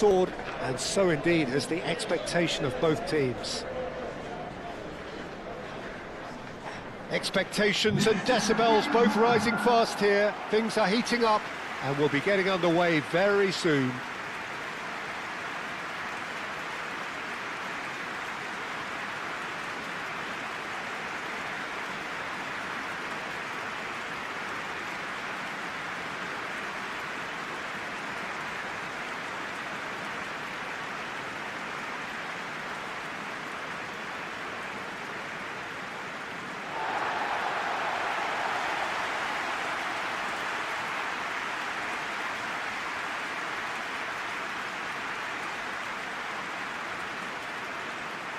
Sword, and so indeed has the expectation of both teams. Expectations and decibels both rising fast here. Things are heating up and we'll be getting underway very soon.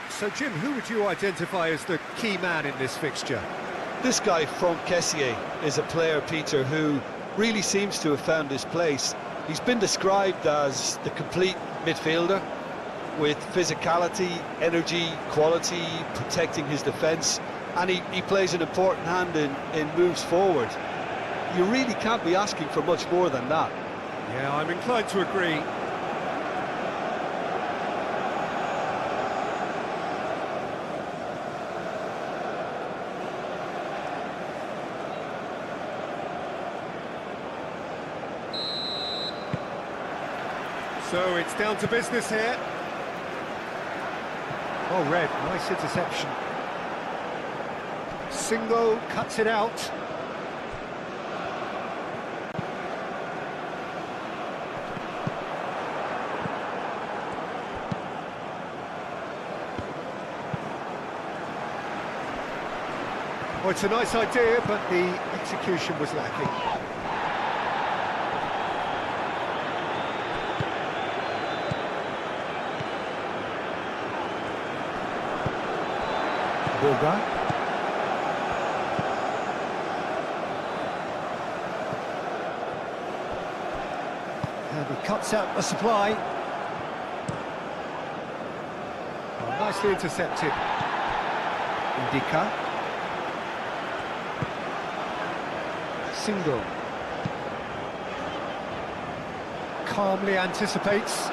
So, Jim, who would you identify as the key man in this fixture? This guy, Franck Kessié, is a player, Peter, who really seems to have found his place. He's been described as the complete midfielder, with physicality, energy, quality, protecting his defence, and he plays an important hand in moves forward. You really can't be asking for much more than that. Yeah, I'm inclined to agree. So it's down to business here. Oh, Red, nice interception. Singo cuts it out. Oh, it's a nice idea, but the execution was lacking. Boga. And he cuts out the supply. Oh, nicely intercepted. Indica. Single. Calmly anticipates.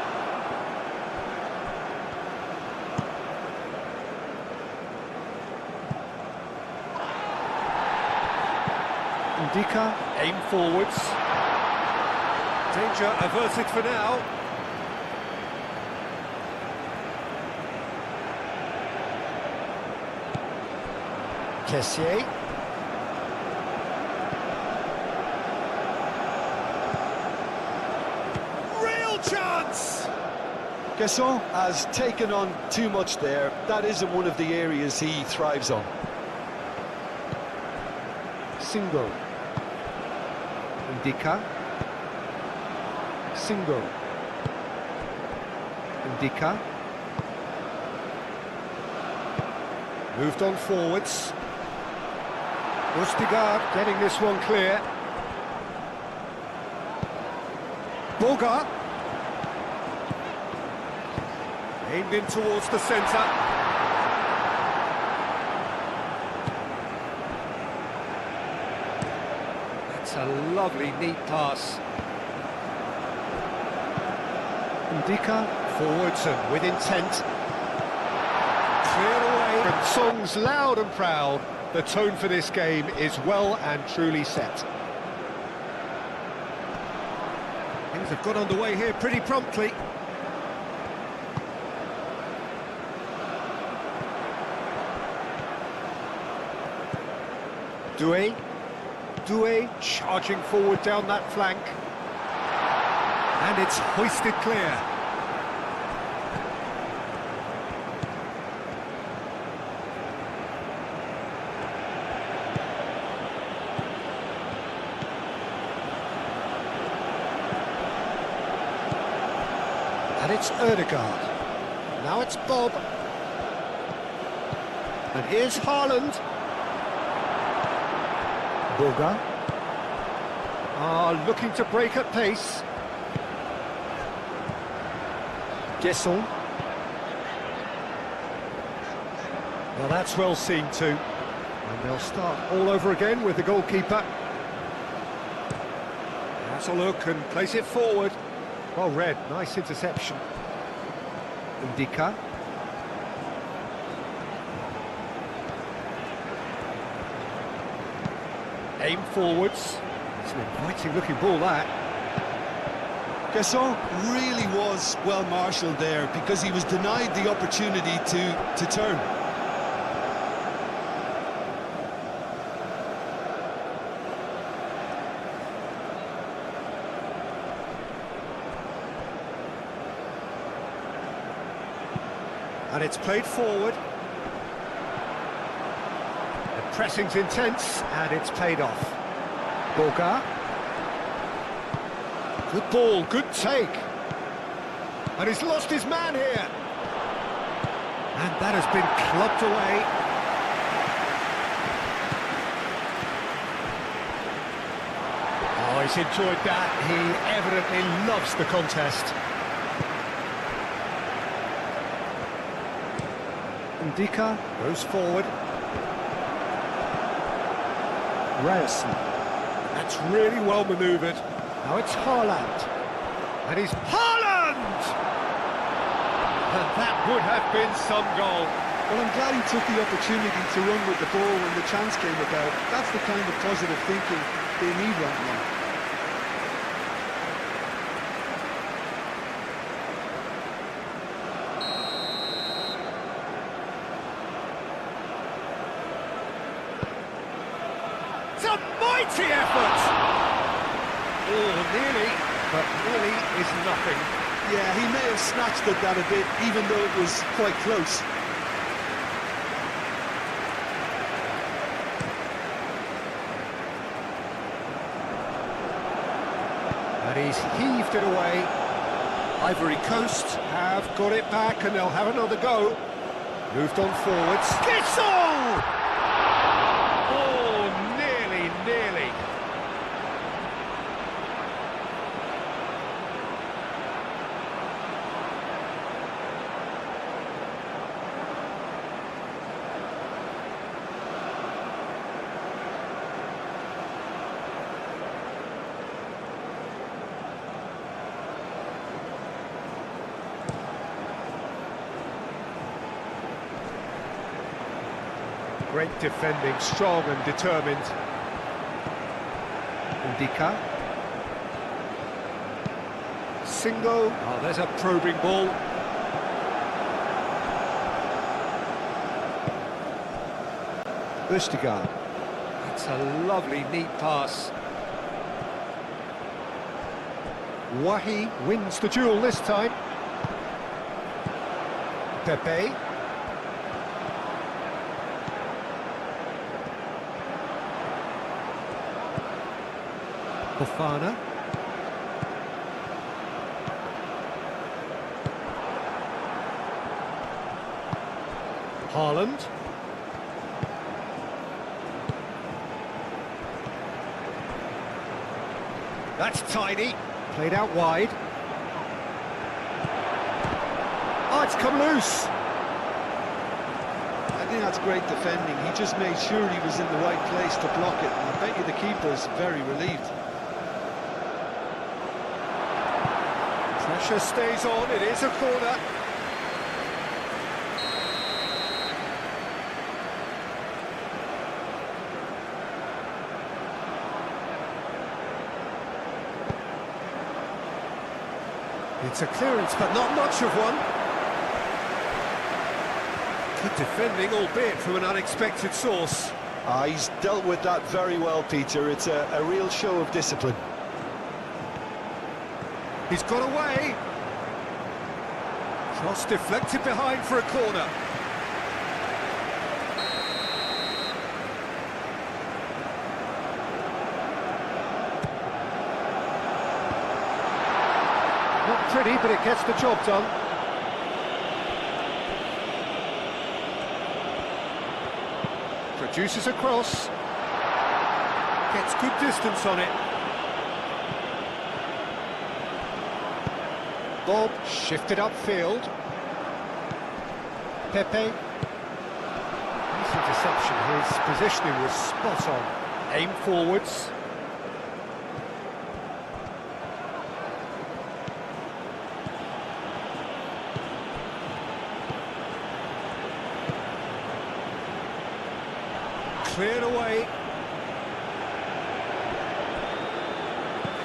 Indica, aim forwards. Danger averted for now. Kessié. Real chance! Guesson has taken on too much there. That isn't one of the areas he thrives on. Single. Indica. Single. Indica. Moved on forwards. Rustigard getting this one clear. Boga. Aimed in towards the centre. A lovely, neat pass. Indica, forwards and with intent. Cleared away. And songs loud and proud. The tone for this game is well and truly set. Things have got underway here pretty promptly. Doué. Doué charging forward down that flank. And it's hoisted clear. And it's Ødegaard. Now it's Bob. And here's Haaland. Boga. Looking to break at pace. Guesson. Well, that's well seen too. And they'll start all over again with the goalkeeper. That's a look and place it forward. Well read, nice interception. Ndika. Aim forwards. It's an inviting looking ball, that. Gasson really was well marshalled there because he was denied the opportunity to turn. And it's played forward. The pressing's intense, and it's paid off. Borga. Good ball, good take. And he's lost his man here. And that has been clubbed away. Oh, he's enjoyed that. He evidently loves the contest. Ndika goes forward. Ryerson. That's really well manoeuvred. Now it's Haaland. And he's Haaland! And that would have been some goal. Well, I'm glad he took the opportunity to run with the ball when the chance came about. That's the kind of positive thinking they need right now. It's a mighty effort! Oh, nearly, but nearly is nothing. Yeah, he may have snatched at that a bit, even though it was quite close. And he's heaved it away. Ivory Coast have got it back, and they'll have another go. Moved on forwards. Kissel! Oh, nearly, nearly. Great defending, strong and determined. Ndika. Single. Oh, there's a probing ball. Vestergaard. That's a lovely, neat pass. Wahi wins the duel this time. Pepe. Fofana. Haaland. That's tiny. Played out wide. Oh, it's come loose. I think that's great defending. He just made sure he was in the right place to block it. And I bet you the keeper's very relieved. Pressure stays on, it is a corner. It's a clearance, but not much of one. Good defending, albeit from an unexpected source. He's dealt with that very well, Peter. It's a real show of discipline. He's got away. Cross deflected behind for a corner. Not pretty, but it gets the job done. Produces a cross. Gets good distance on it. Bob shifted upfield. Pepe. Nice interception. His positioning was spot on. Aim forwards. cleared away.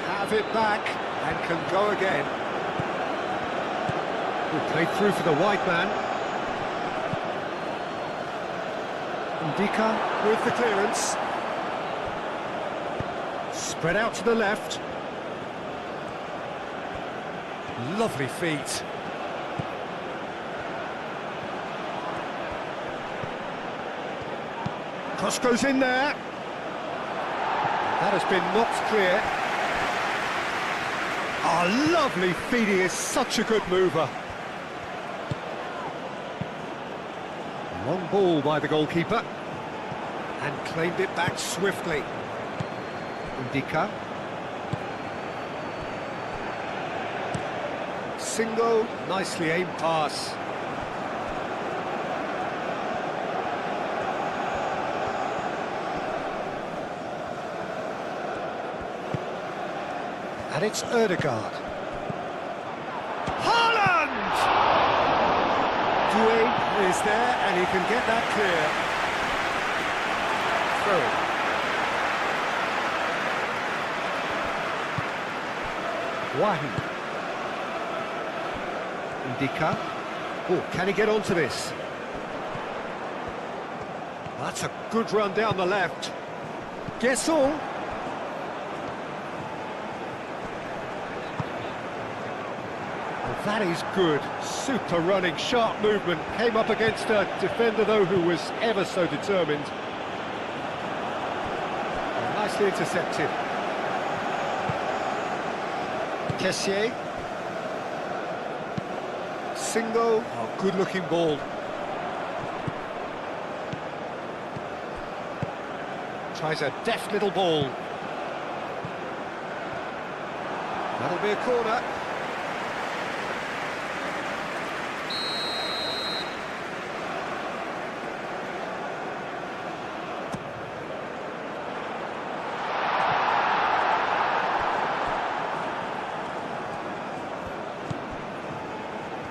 Have it back and can go again. Played through for the wide man. Ndika with the clearance. Spread out to the left. Lovely feet. Cross goes in there. That has been knocked clear. Oh, lovely feet. He is such a good mover. Long ball by the goalkeeper. And claimed it back swiftly. Ndika. Single, nicely aimed pass. And it's Ødegaard. Haaland! Doué is there and he can get that clear. Throw. Wahi. Ndika. Oh, can he get onto this? That's a good run down the left. Guessel. That is good. Super running, sharp movement. Came up against a defender, though, who was ever so determined. Nicely intercepted. Kessié. Single. Oh, good-looking ball. Tries a deft little ball. That'll be a corner.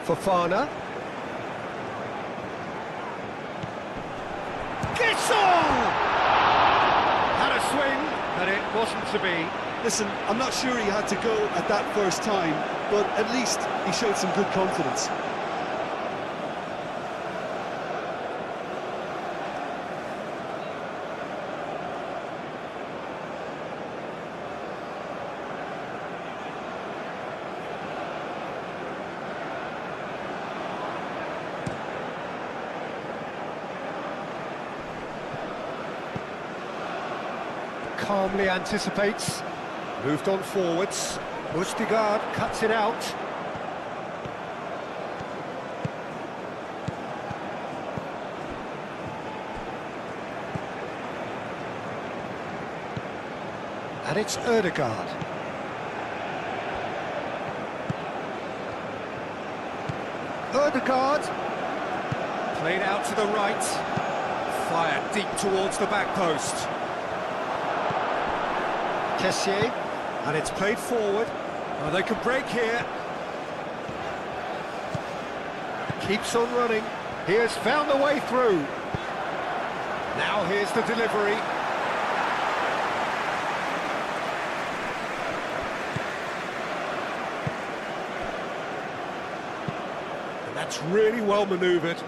Fofana. Guessel! Had a swing, but it wasn't to be. Listen, I'm not sure he had to go at that first time, but at least he showed some good confidence. Calmly anticipates, moved on forwards. Ødegaard cuts it out. And it's Ødegaard. Ødegaard. Played out to the right. Fired deep towards the back post. Kessié, and it's played forward. Oh, they could break here. Keeps on running. He has found a way through. Now here's the delivery. And that's really well manoeuvred.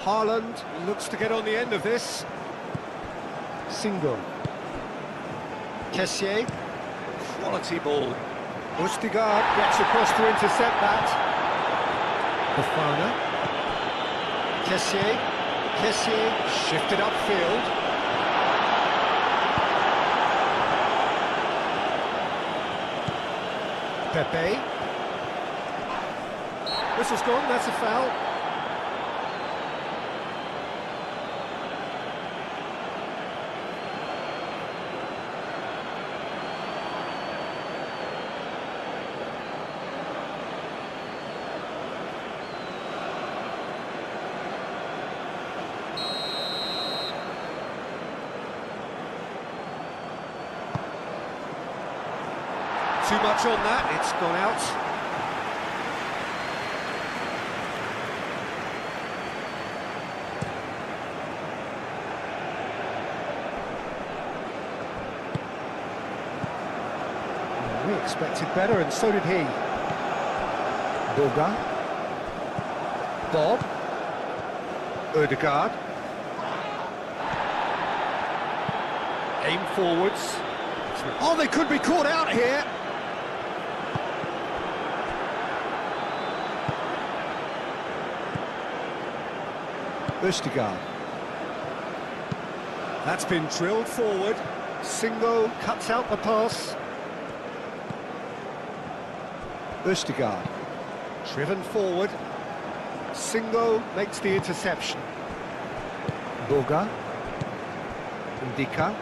Haaland looks to get on the end of this. Single. Kessié, quality ball. Ødegaard gets across to intercept that. Fofana. Kessié shifted upfield. Pepe. Whistle's gone, that's a foul. Too much on that, it's gone out. Expected better, and so did he. Bulgar. Bob. Ødegaard. Aim forwards. Oh, they could be caught out here. Ødegaard. That's been drilled forward. Singo cuts out the pass. Ødegaard. Driven forward. Singo makes the interception. Bulgar. Ndika.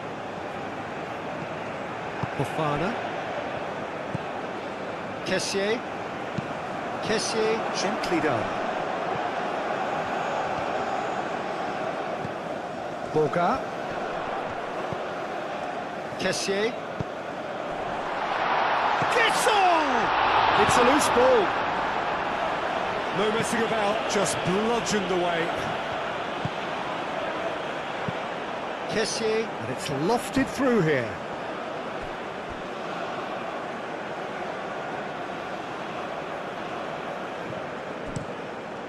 Fofana. Kessié. Kessié, gently done. Bulgar. Kessié. It's a loose ball. No messing about, just bludgeoned away. Kessié, and it's lofted through here.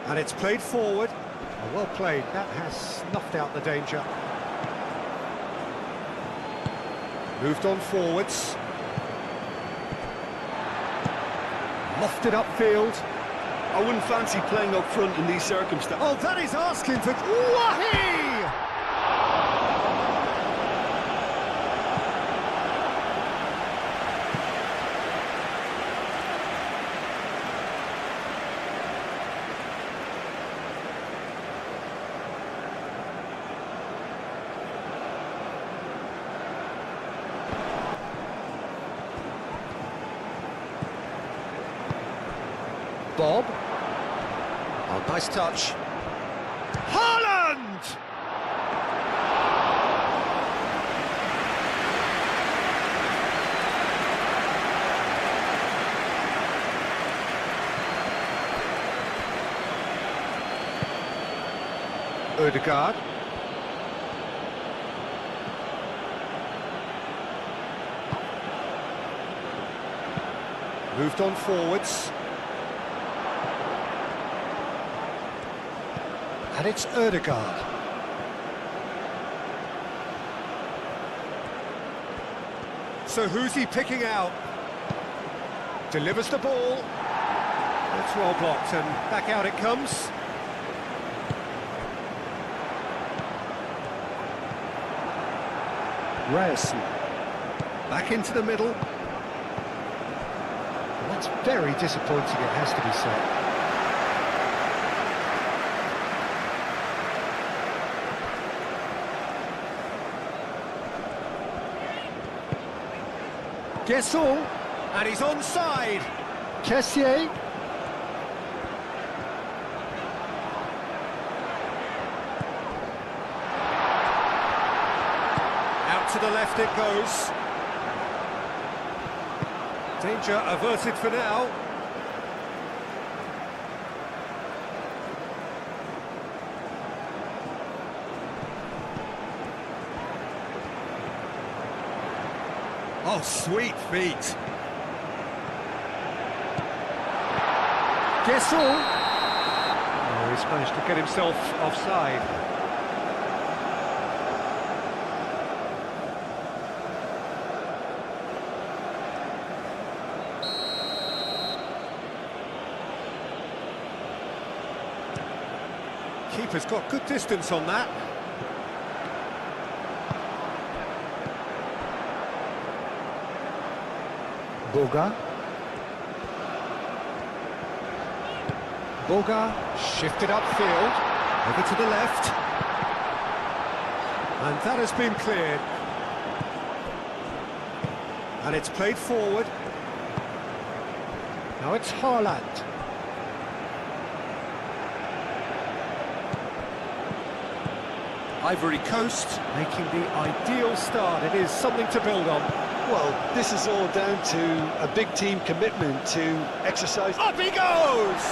And it's played forward. Oh, well played, that has snuffed out the danger. Moved on forwards. Lofted upfield. I wouldn't fancy playing up front in these circumstances. Oh, that is asking for... Wahi! Bob. Oh, nice touch. Haaland! Ødegaard. Moved on forwards. And it's Ødegaard. So who's he picking out? Delivers the ball. It's well blocked, and back out it comes. Ryerson. Back into the middle. And that's very disappointing, it has to be said. Guessall, and he's onside. Kessié. Out to the left it goes. Danger averted for now. Oh, sweet feet. Guessall. Oh, he's managed to get himself offside. Keeper's got good distance on that. Bulgar. Bulgar shifted upfield, over to the left. And that has been cleared. And it's played forward. Now it's Haaland. Ivory Coast making the ideal start. It is something to build on. Well, this is all down to a big team commitment to exercise. Up he goes!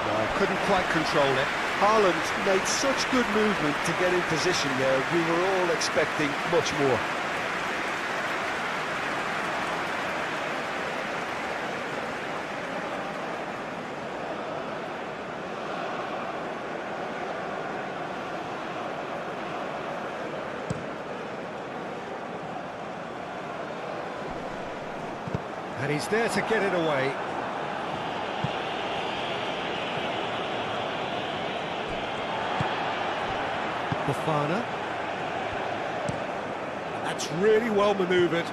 No, couldn't quite control it. Haaland made such good movement to get in position there. We were all expecting much more. He's there to get it away. Fofana. That's really well manoeuvred.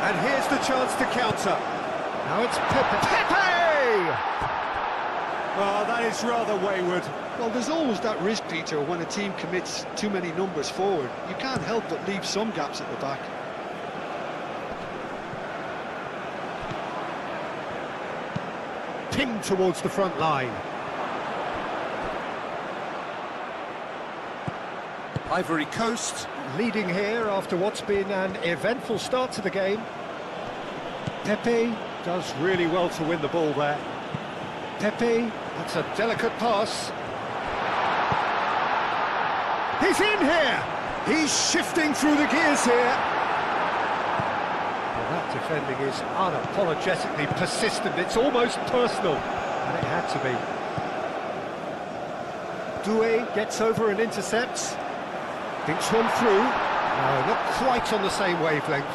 And here's the chance to counter. Now it's Pepe. Pepe! Oh, that is rather wayward. Well, there's always that risk, Peter, when a team commits too many numbers forward. You can't help but leave some gaps at the back. Pinged towards the front line. Ivory Coast leading here after what's been an eventful start to the game. Pepe does really well to win the ball there. Pepe, that's a delicate pass. He's in here! He's shifting through the gears here. Well, that defending is unapologetically persistent. It's almost personal, and it had to be. Doué gets over and intercepts. Thinks one through. No, not quite on the same wavelength.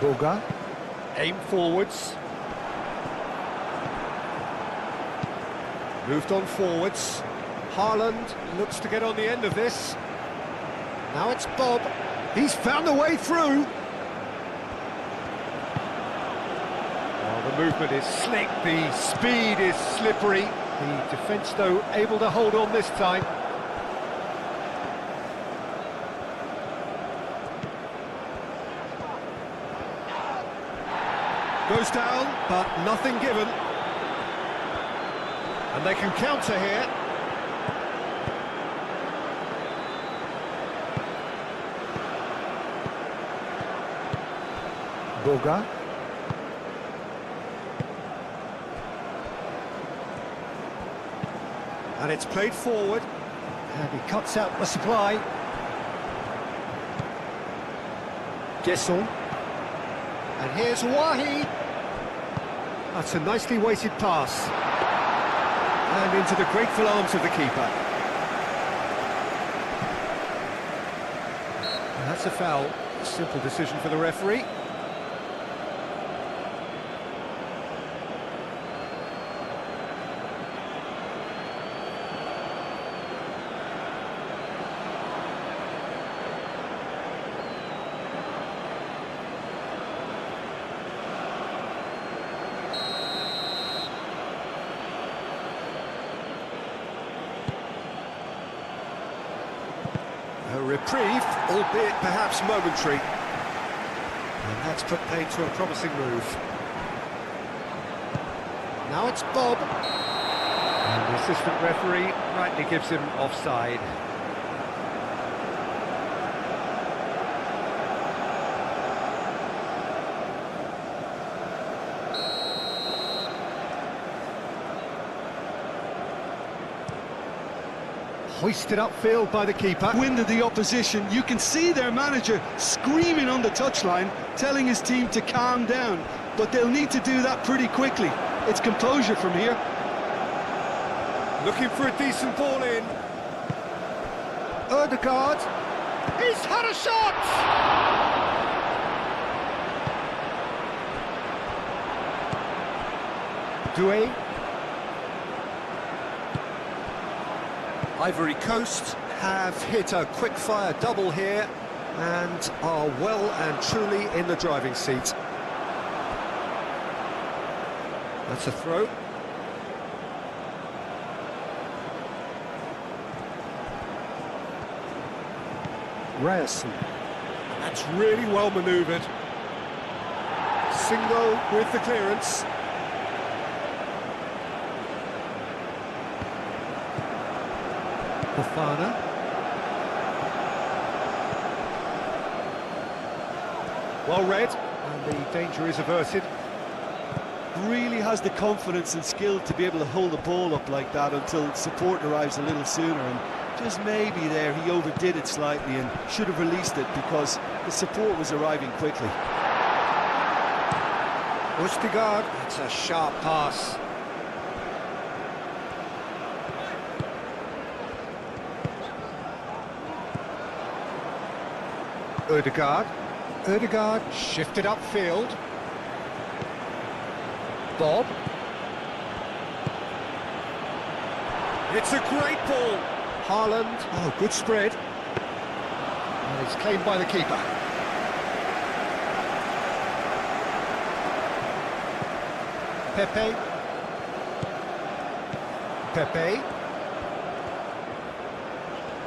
Boga, aim forwards. Moved on forwards. Haaland looks to get on the end of this. Now it's Bob. He's found a way through. Oh, the movement is slick, the speed is slippery. The defence, though, able to hold on this time. Goes down, but nothing given. And they can counter here. Boga. And it's played forward. And he cuts out the supply. Gesson. And here's Wahi. That's a nicely weighted pass. And into the grateful arms of the keeper. And that's a foul. A simple decision for the referee. A reprieve, albeit perhaps momentary. And that's put paid to a promising move. Now it's Bob. And the assistant referee rightly gives him offside. Hoisted upfield by the keeper. Wind of the opposition, you can see their manager screaming on the touchline, telling his team to calm down, but they'll need to do that pretty quickly. It's composure from here. Looking for a decent ball in. Ødegaard. He's had a shot! Doué. Ivory Coast have hit a quick-fire double here and are well and truly in the driving seat. That's a throw. Ryerson. That's really well manoeuvred. Singo with the clearance. Fofana. Well read, and the danger is averted. really has the confidence and skill to be able to hold the ball up like that until support arrives a little sooner, and just maybe there he overdid it slightly and should have released it because the support was arriving quickly. Østigard, it's a sharp pass. Ødegaard shifted upfield. Bob. It's a great ball. Haaland, oh, good spread. And it's claimed by the keeper. Pepe.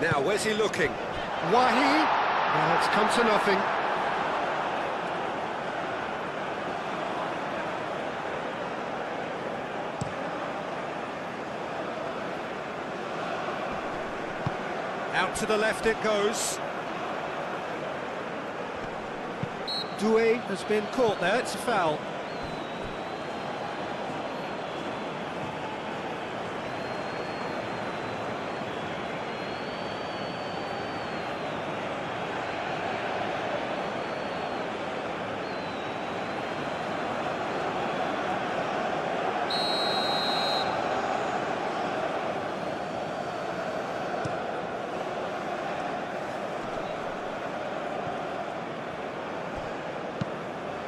Now, where's he looking? Wahi. Well, it's come to nothing. Out to the left it goes. Doué has been caught there, it's a foul.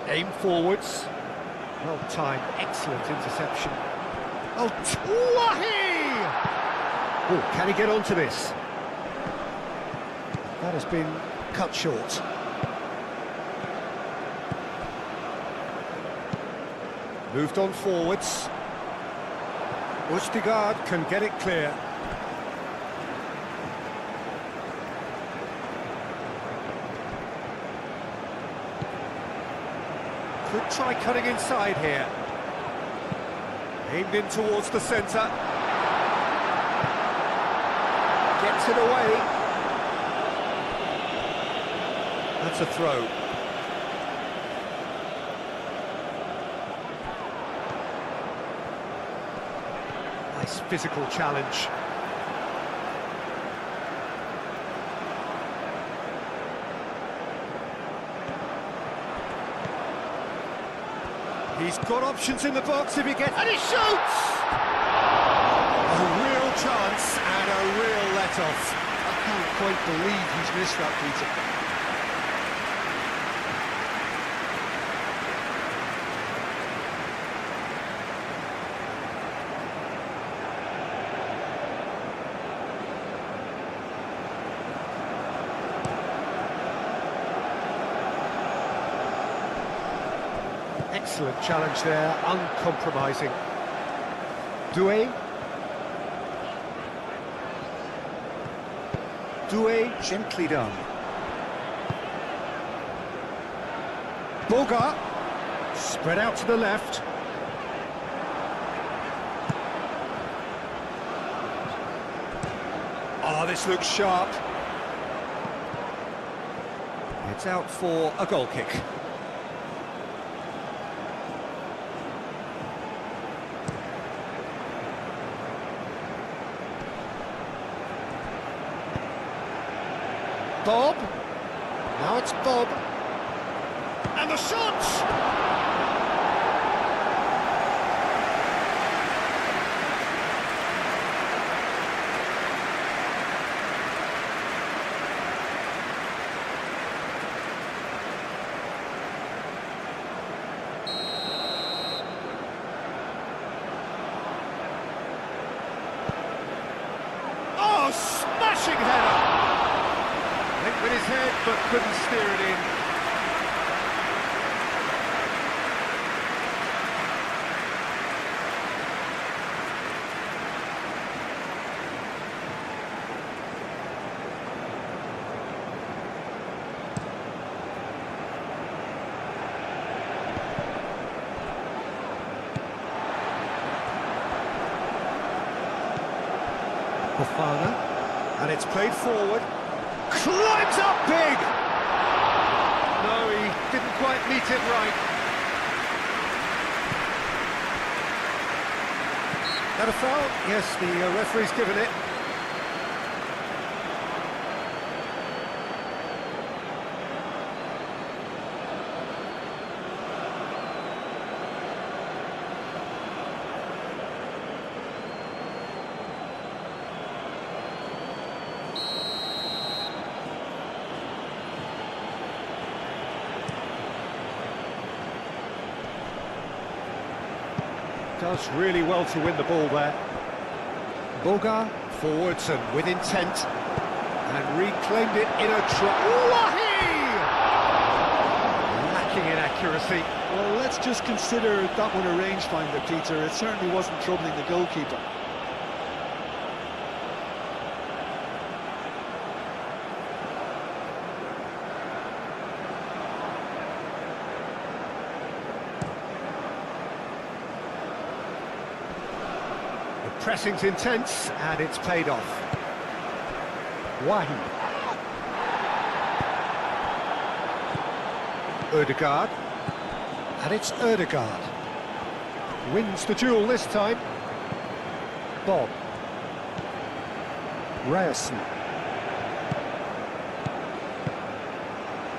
Aim forwards. Well timed, excellent interception. Oh, Wahi! Oh, can he get onto this? That has been cut short. Moved on forwards. Østigard can get it clear. Could try cutting inside here. Aimed in towards the centre. Gets it away. That's a throw. Nice physical challenge. He's got options in the box if he gets... And he shoots! A real chance and a real let-off. I can't quite believe he's missed that, Peter. Excellent challenge there, uncompromising. Doué. Gently done. Boga. Spread out to the left. Oh, this looks sharp. It's out for a goal kick. Bob. Now it's Bob. And the shot! Oh, smashing header! With his head, but couldn't steer it in. Fofana, and it's played forward. Climbs up big! No, he didn't quite meet it right. That a foul? Yes, the referee's given it. Does really well to win the ball there. Boga forwards and with intent, and reclaimed it in a Wahi! Lacking in accuracy. Well, let's just consider that one a rangefinder, Peter. It certainly wasn't troubling the goalkeeper. Pressing's intense, and it's paid off. Wahi. Ødegaard. And it's Ødegaard. Wins the duel this time. Bob. Ryerson.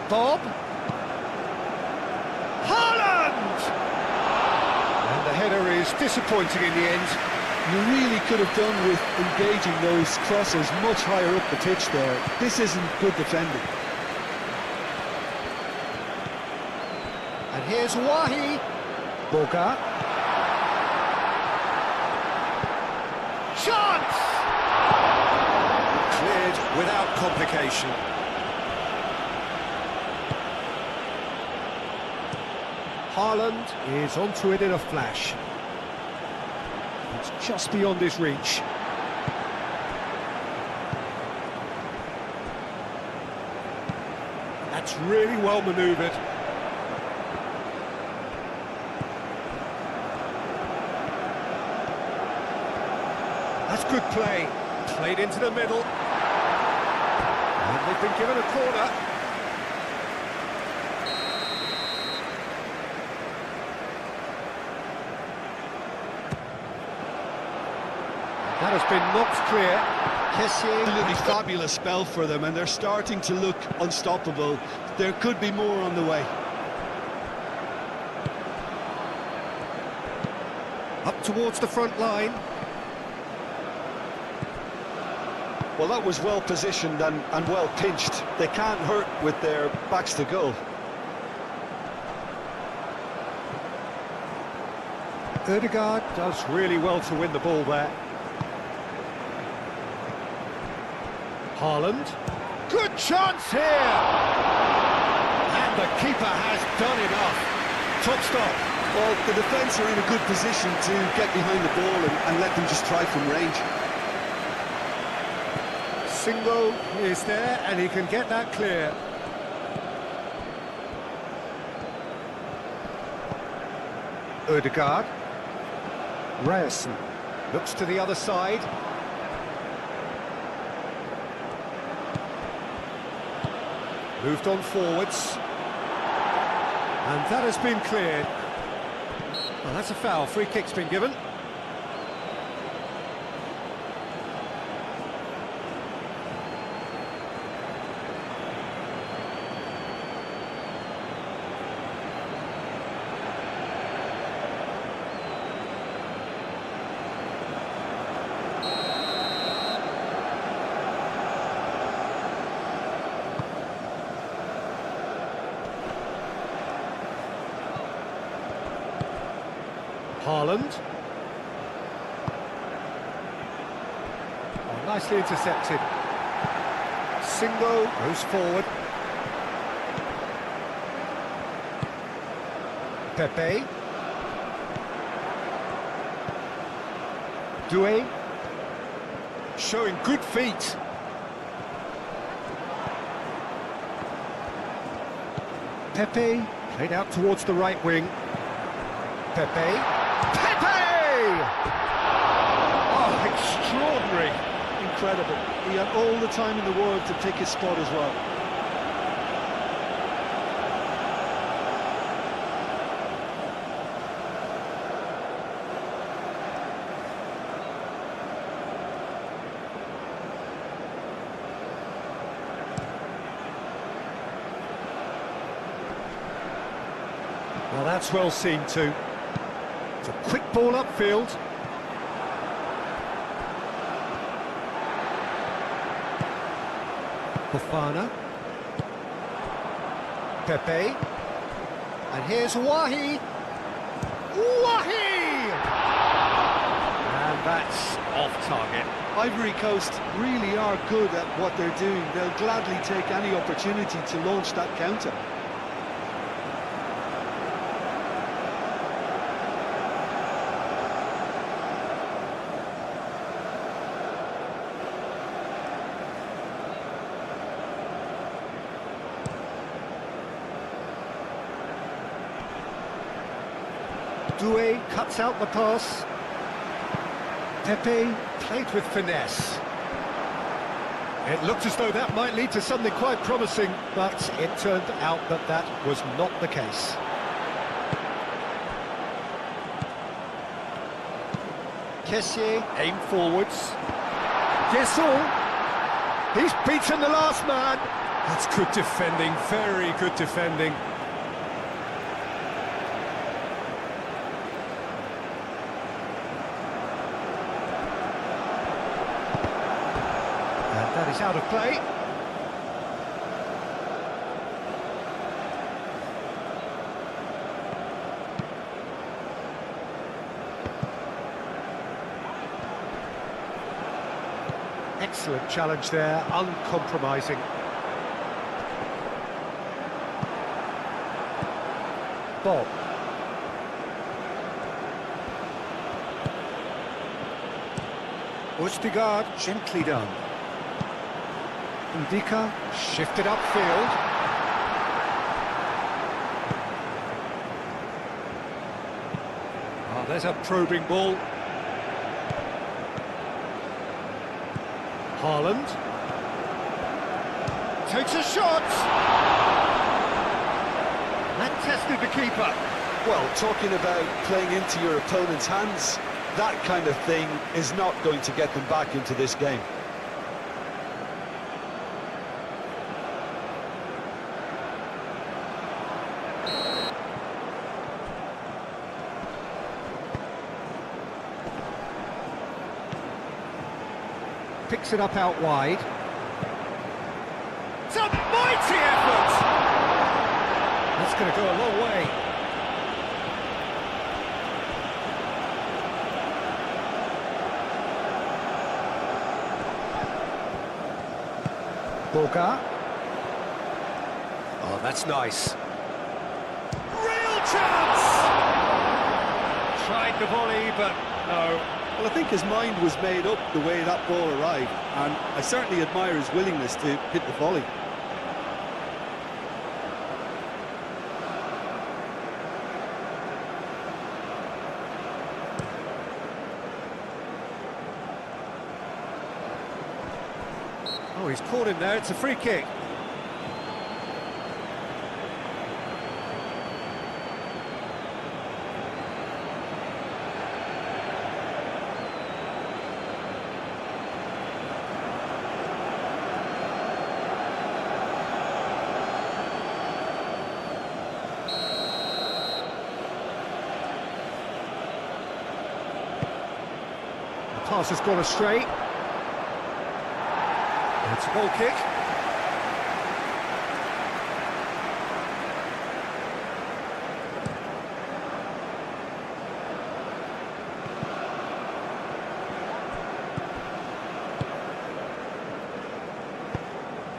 Bob. Haaland! And the header is disappointing in the end. You really could have done with engaging those crosses much higher up the pitch there. This isn't good defending. And here's Wahi. Boga. Chance! Cleared without complication. Haaland is onto it in a flash. It's just beyond his reach. That's really well manoeuvred. That's good play. Played into the middle. And they've been given a corner. That has been knocked clear. Absolutely fabulous spell for them, and they're starting to look unstoppable. There could be more on the way. Up towards the front line. Well, that was well positioned and well pinched. They can't hurt with their backs to goal. Ødegaard does really well to win the ball there. Haaland. Good chance here! And the keeper has done enough. Top stop. Well, the defence are in a good position to get behind the ball and let them just try from range. Singo is there, and he can get that clear. Ødegaard. Ryerson looks to the other side. Moved on forwards. And that has been cleared. Well, that's a foul. Free kick's been given. Haaland. Oh, nicely intercepted. Singo goes forward. Pepe. Doué. Showing good feet. Pepe played out towards the right wing. Pepe. Oh, extraordinary. Incredible. He had all the time in the world to pick his spot as well. Well, that's well seen too. It's a quick ball upfield. Fofana. Pepe. And here's Wahi. Wahi! And that's off target. Ivory Coast really are good at what they're doing. They'll gladly take any opportunity to launch that counter. Doué cuts out the pass. Pepe played with finesse. It looked as though that might lead to something quite promising, but it turned out that that was not the case. Kessié aim forwards. Guessol. He's beaten the last man. That's good defending, very good defending. That is out of play. Excellent challenge there, uncompromising. Bob. Ustigard, gently done. Ndika shifted upfield. Oh, there's a probing ball. Haaland takes a shot. That tested the keeper. Well, talking about playing into your opponent's hands, that kind of thing is not going to get them back into this game. Picks it up out wide. It's a mighty effort! That's going to go a long way. Boga. Oh, that's nice. Real chance! Tried the volley, but no. Well, I think his mind was made up the way that ball arrived, and I certainly admire his willingness to hit the volley. Oh, he's caught him there, it's a free kick. Pass has gone astray. It's a goal kick.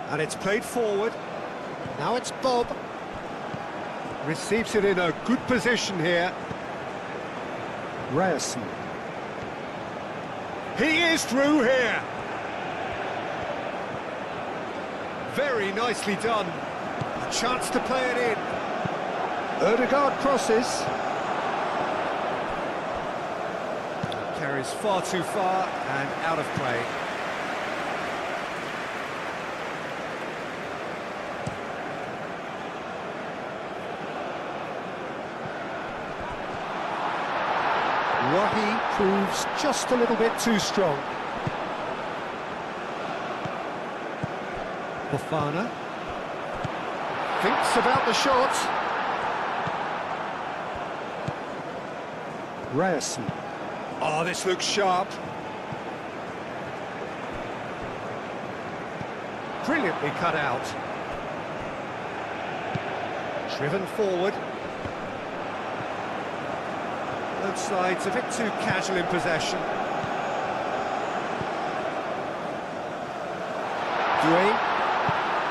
And it's played forward. Now it's Bob. Receives it in a good position here. Ryerson. He is through here. Very nicely done. A chance to play it in. Ødegaard crosses. Carries far too far and out of play. Wahi proves just a little bit too strong. Fofana thinks about the shot. Ryerson. Oh, this looks sharp. Brilliantly cut out. Driven forward. Both sides a bit too casual in possession. Dwayne.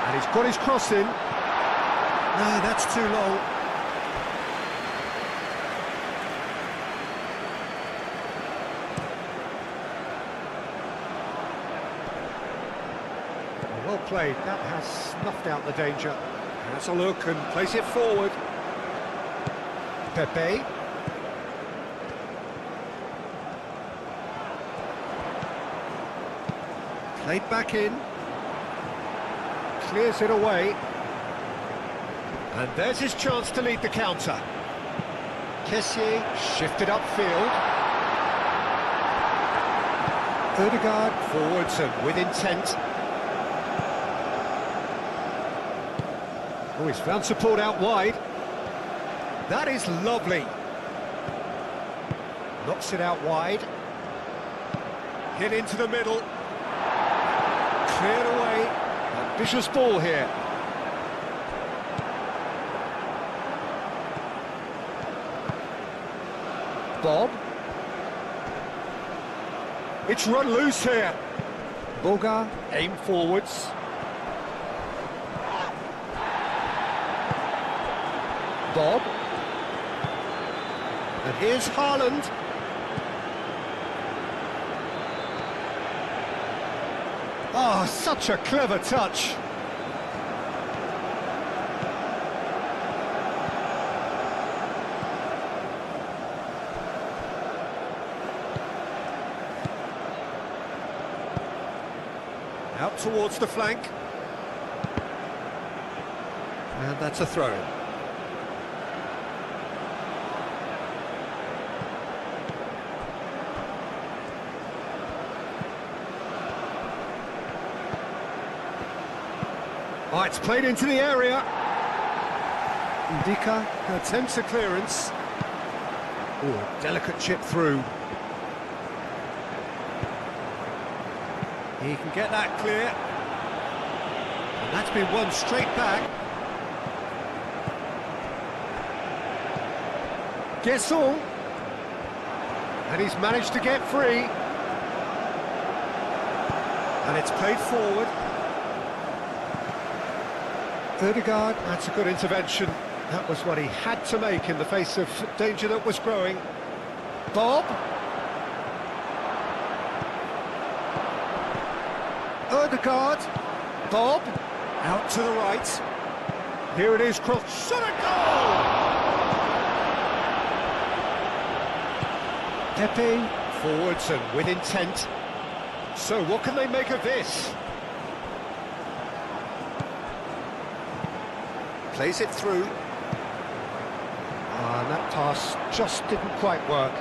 And he's got his cross in. No, that's too long. Well played, that has snuffed out the danger. Has a look and place it forward. Pepe. Played back in. Clears it away. And there's his chance to lead the counter. Kessié shifted upfield. Ødegaard forwards and with intent. Oh, he's found support out wide. That is lovely. Knocks it out wide. Hit into the middle. Cleared away. Ambitious ball here. Bob. It's run loose here. Boga, aim forwards. Bob. And here's Haaland. Oh, such a clever touch. Out towards the flank. And that's a throw-in. Oh, it's played into the area. Ndika attempts a clearance. Oh, delicate chip through. He can get that clear. And that's been won straight back. Guesson. And he's managed to get free. And it's played forward. Ødegaard, that's a good intervention. That was what he had to make in the face of danger that was growing. Bob. Ødegaard. Bob. Out to the right. Here it is, cross. Shot a goal! Pepe. Forwards and with intent. So what can they make of this? Plays it through. And that pass just didn't quite work.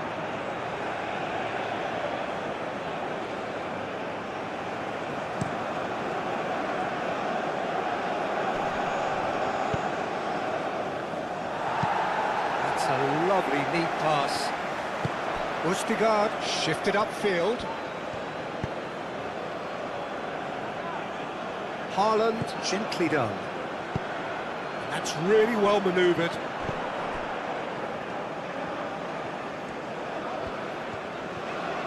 That's a lovely, neat pass. Ødegaard shifted upfield. Haaland, gently done. That's really well manoeuvred.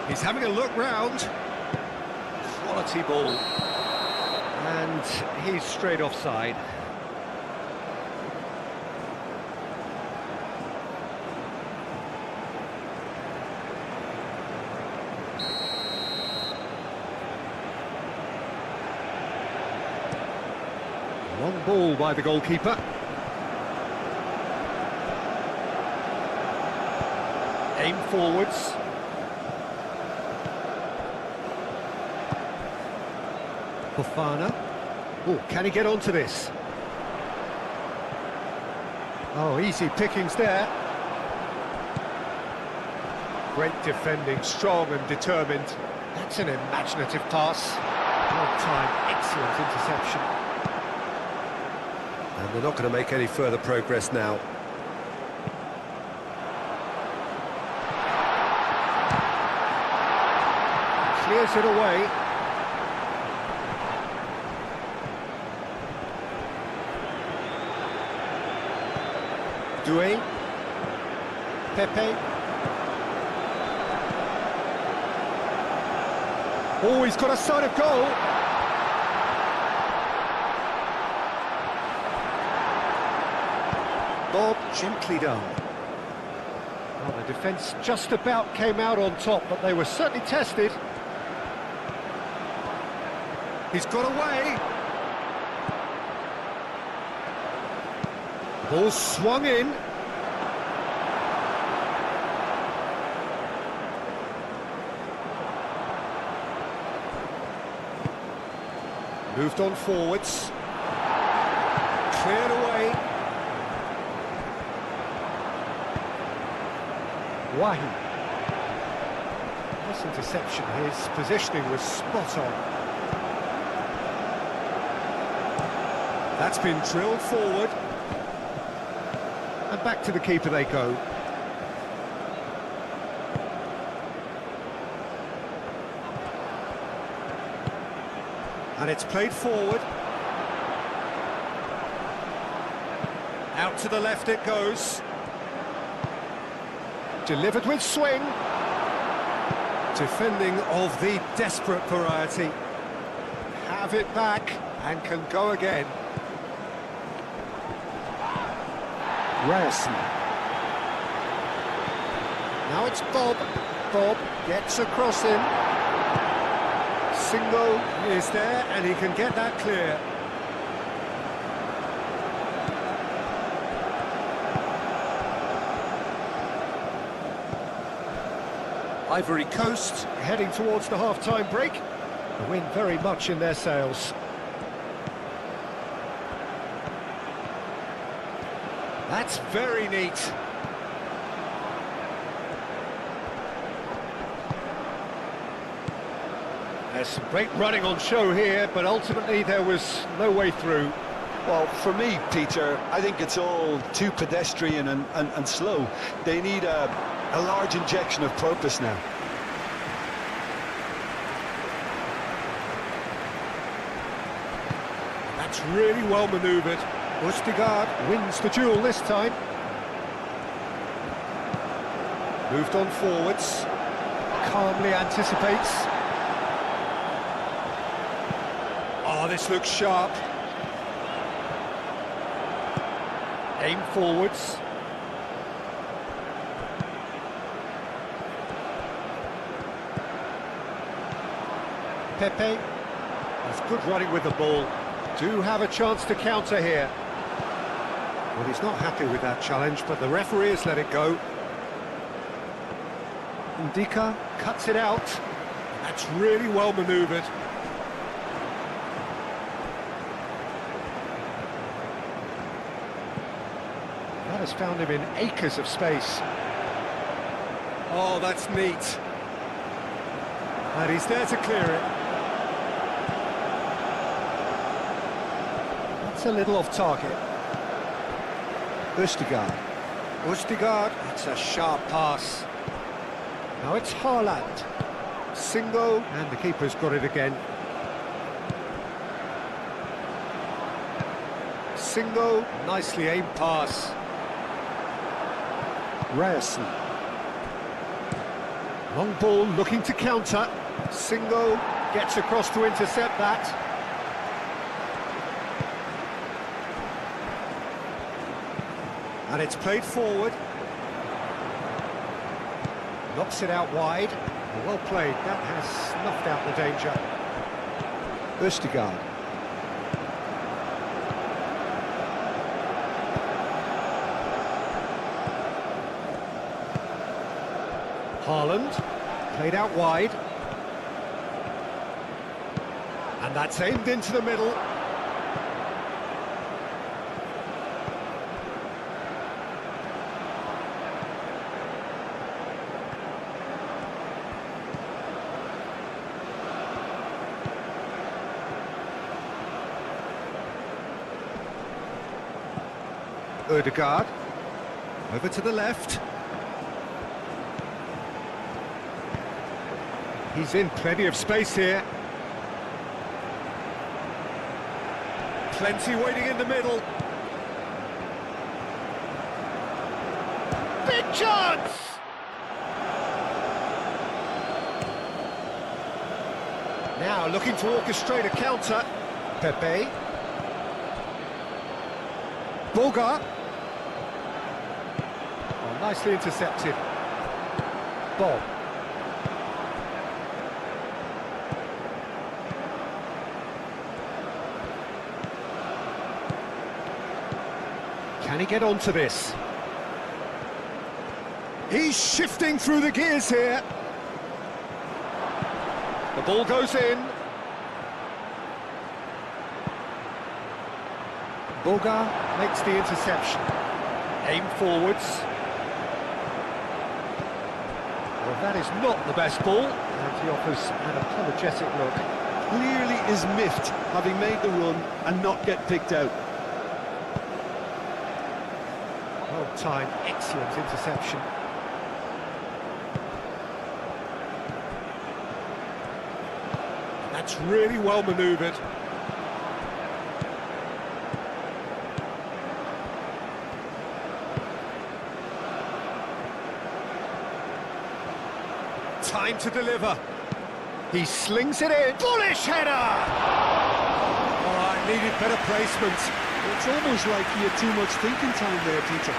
He's having a look round. Quality ball. And he's straight offside. Long ball by the goalkeeper. Aim forwards. Fofana. Oh, can he get onto this? Oh, easy pickings there. Great defending, strong and determined. That's an imaginative pass. Well timed, excellent interception. And they're not going to make any further progress now. clears it away. Doué. Pepe. Oh, he's got a sight of goal. Bob, gently done. Well, the defence just about came out on top, but they were certainly tested. He's got away. Ball swung in. Moved on forwards. Cleared away. Wahi. Nice interception. His positioning was spot on. That's been drilled forward. And back to the keeper they go. And it's played forward. Out to the left it goes. Delivered with swing. Defending of the desperate variety. Have it back and can go again. Ryerson. Now it's Bob. Bob gets across him. Single is there and he can get that clear. Ivory Coast heading towards the half-time break. The wind very much in their sails. That's very neat. There's some great running on show here, but ultimately there was no way through. Well, for me, Peter, I think it's all too pedestrian and slow. They need a large injection of purpose now. That's really well manoeuvred. Østigard wins the duel this time. Moved on forwards. Calmly anticipates. Oh, this looks sharp. Aim forwards. Pepe. He's good running with the ball. Do have a chance to counter here. Well, he's not happy with that challenge, but the referee has let it go. Ndika cuts it out. That's really well manoeuvred. That has found him in acres of space. Oh, that's neat. And he's there to clear it. That's a little off target. Østigard. Østigard, that's a sharp pass. Now it's Haaland. Single, and the keeper's got it again. Single, nicely aimed pass. Ryerson. Long ball looking to counter. Single, gets across to intercept that. And it's played forward. Knocks it out wide. Well played, that has snuffed out the danger. Østigard. Haaland, played out wide. And that's aimed into the middle. Ødegaard, over to the left. He's in plenty of space here. Plenty waiting in the middle. Big chance! Now looking to orchestrate a counter. Pepe. Boga. Oh, nicely intercepted. Bob. Can he get onto this? He's shifting through the gears here. The ball goes in. Boga makes the interception. Aim forwards. Well, that is not the best ball, and he offers an apologetic look. Clearly is miffed, having made the run and not get picked out. Well-timed, excellent interception. That's really well manoeuvred. Time to deliver. He slings it in. Bullish header! Oh, it needed better placement. It's almost like he had too much thinking time there, Peter.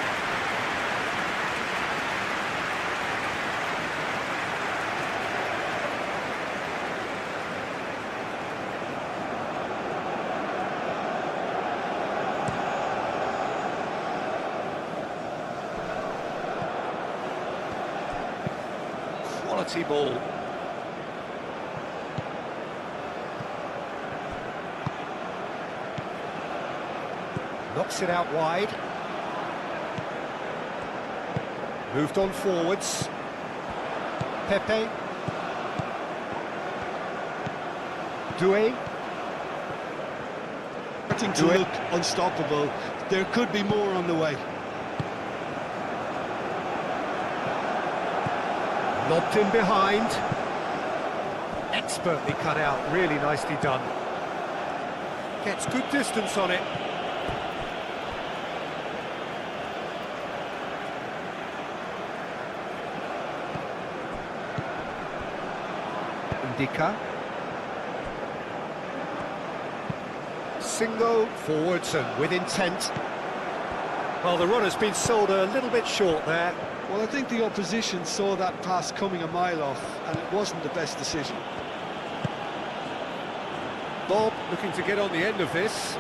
Quality ball. Knocks it out wide. Moved on forwards. Pepe. Doué. Starting to look unstoppable. There could be more on the way. Lobbed in behind. Expertly cut out, really nicely done. Gets good distance on it. Indica. Single forwards and with intent. Well, the run has been sold a little bit short there. Well, I think the opposition saw that pass coming a mile off, and it wasn't the best decision. Bob looking to get on the end of this.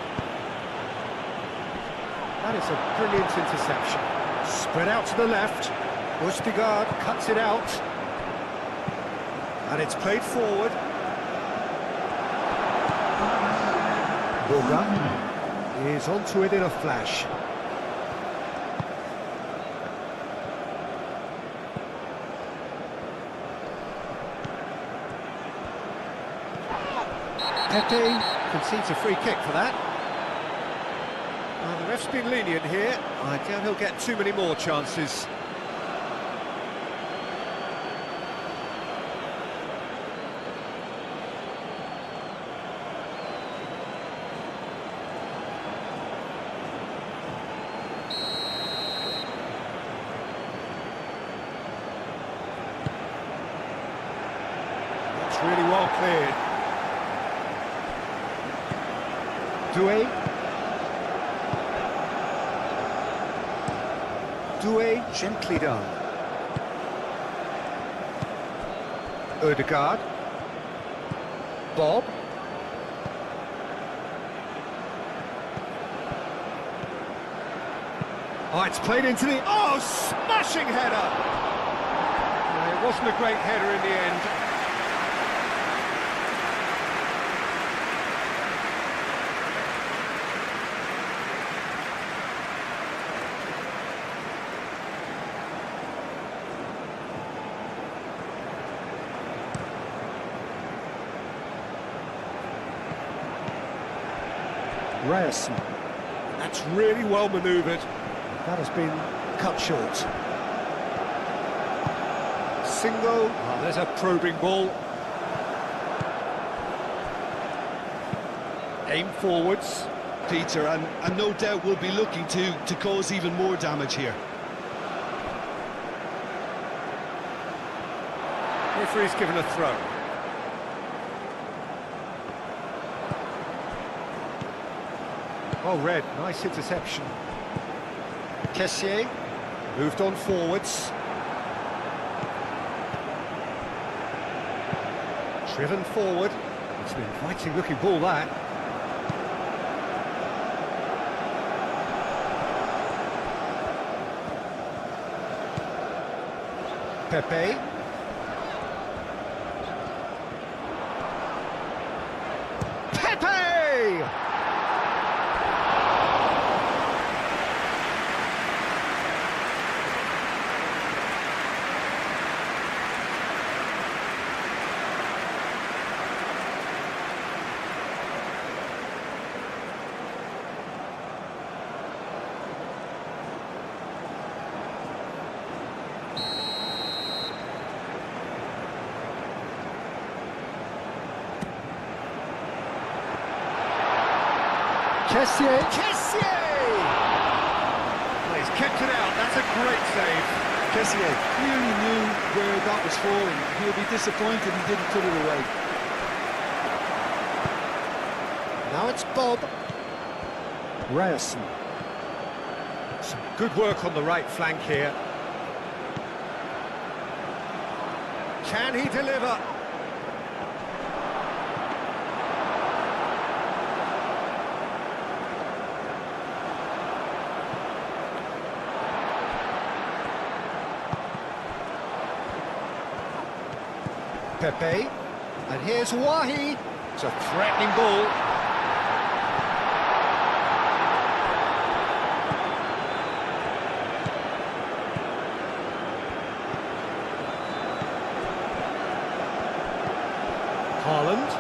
That is a brilliant interception. Spread out to the left. Østigard cuts it out. And it's played forward. Boga is onto it in a flash. Pepe concedes a free kick for that. Well, the ref's been lenient here. I doubt he'll get too many more chances. That's really well cleared. Doué gently done. Ødegaard. Bob. Oh, it's played into the... Oh, smashing header! No, it wasn't a great header in the end. Ryerson. That's really well manoeuvred. That has been cut short. Single. Oh, there's a probing ball. Aim forwards. Peter, and no doubt will be looking to cause even more damage here. Referee's given a throw. Well read, nice interception. Kessié moved on forwards. Driven forward. It's an inviting looking ball, that. Pepe. Pepe! Kessié! Kessié! Well, he's kept it out, that's a great save. Kessié clearly knew where that was falling. He'll be disappointed he didn't put it away. Now it's Bob. Ryerson. Some good work on the right flank here. Can he deliver? Pepe, and here's Wahi. It's a threatening ball. Haaland.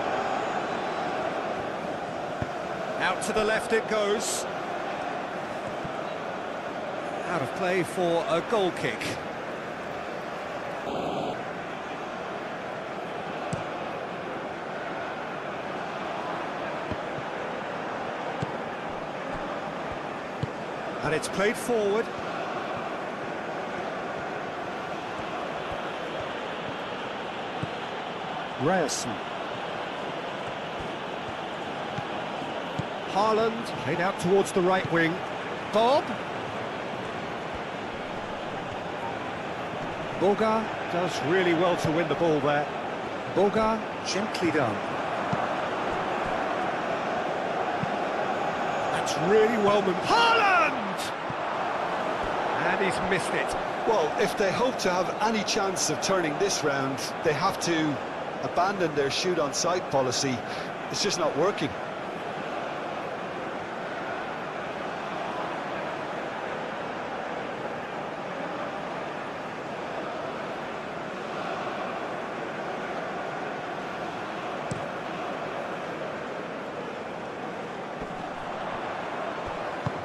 Out to the left it goes. Out of play for a goal kick. And it's played forward. Ryerson. Haaland played out towards the right wing. Bob. Boga does really well to win the ball there. Boga gently done. That's really well done. Haaland! And he's missed it. Well, if they hope to have any chance of turning this round, they have to abandon their shoot-on-sight policy. It's just not working.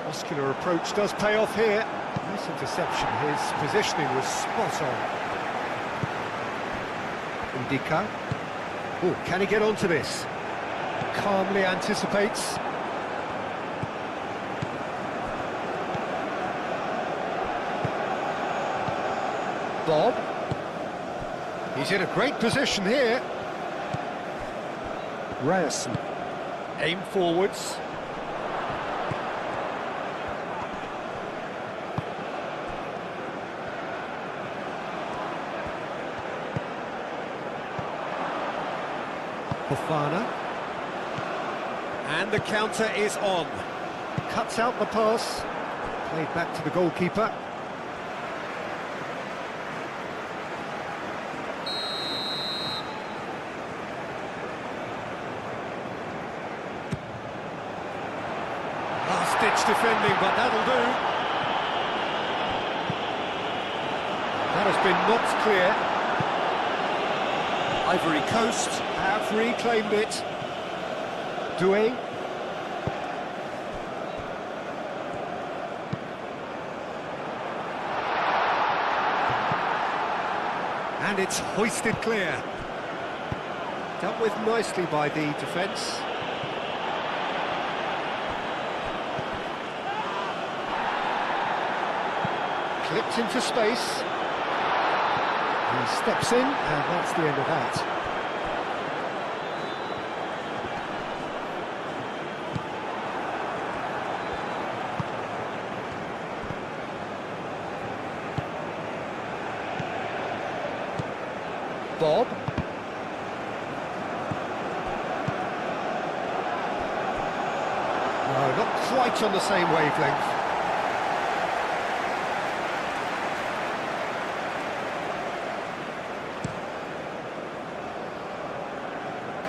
Muscular approach does pay off here. Nice interception. His positioning was spot on. Ndika. Oh, can he get onto this? Calmly anticipates. Bob. He's in a great position here. Ryerson. Aim forwards. Fofana. And the counter is on. Cuts out the pass. Played back to the goalkeeper. Last-ditch defending, but that'll do. That has been knocked clear. Ivory Coast have reclaimed it. Doué. And it's hoisted clear. Dealt with nicely by the defence. Clipped into space. He steps in, and that's the end of that. Bob. No, not quite on the same wavelength.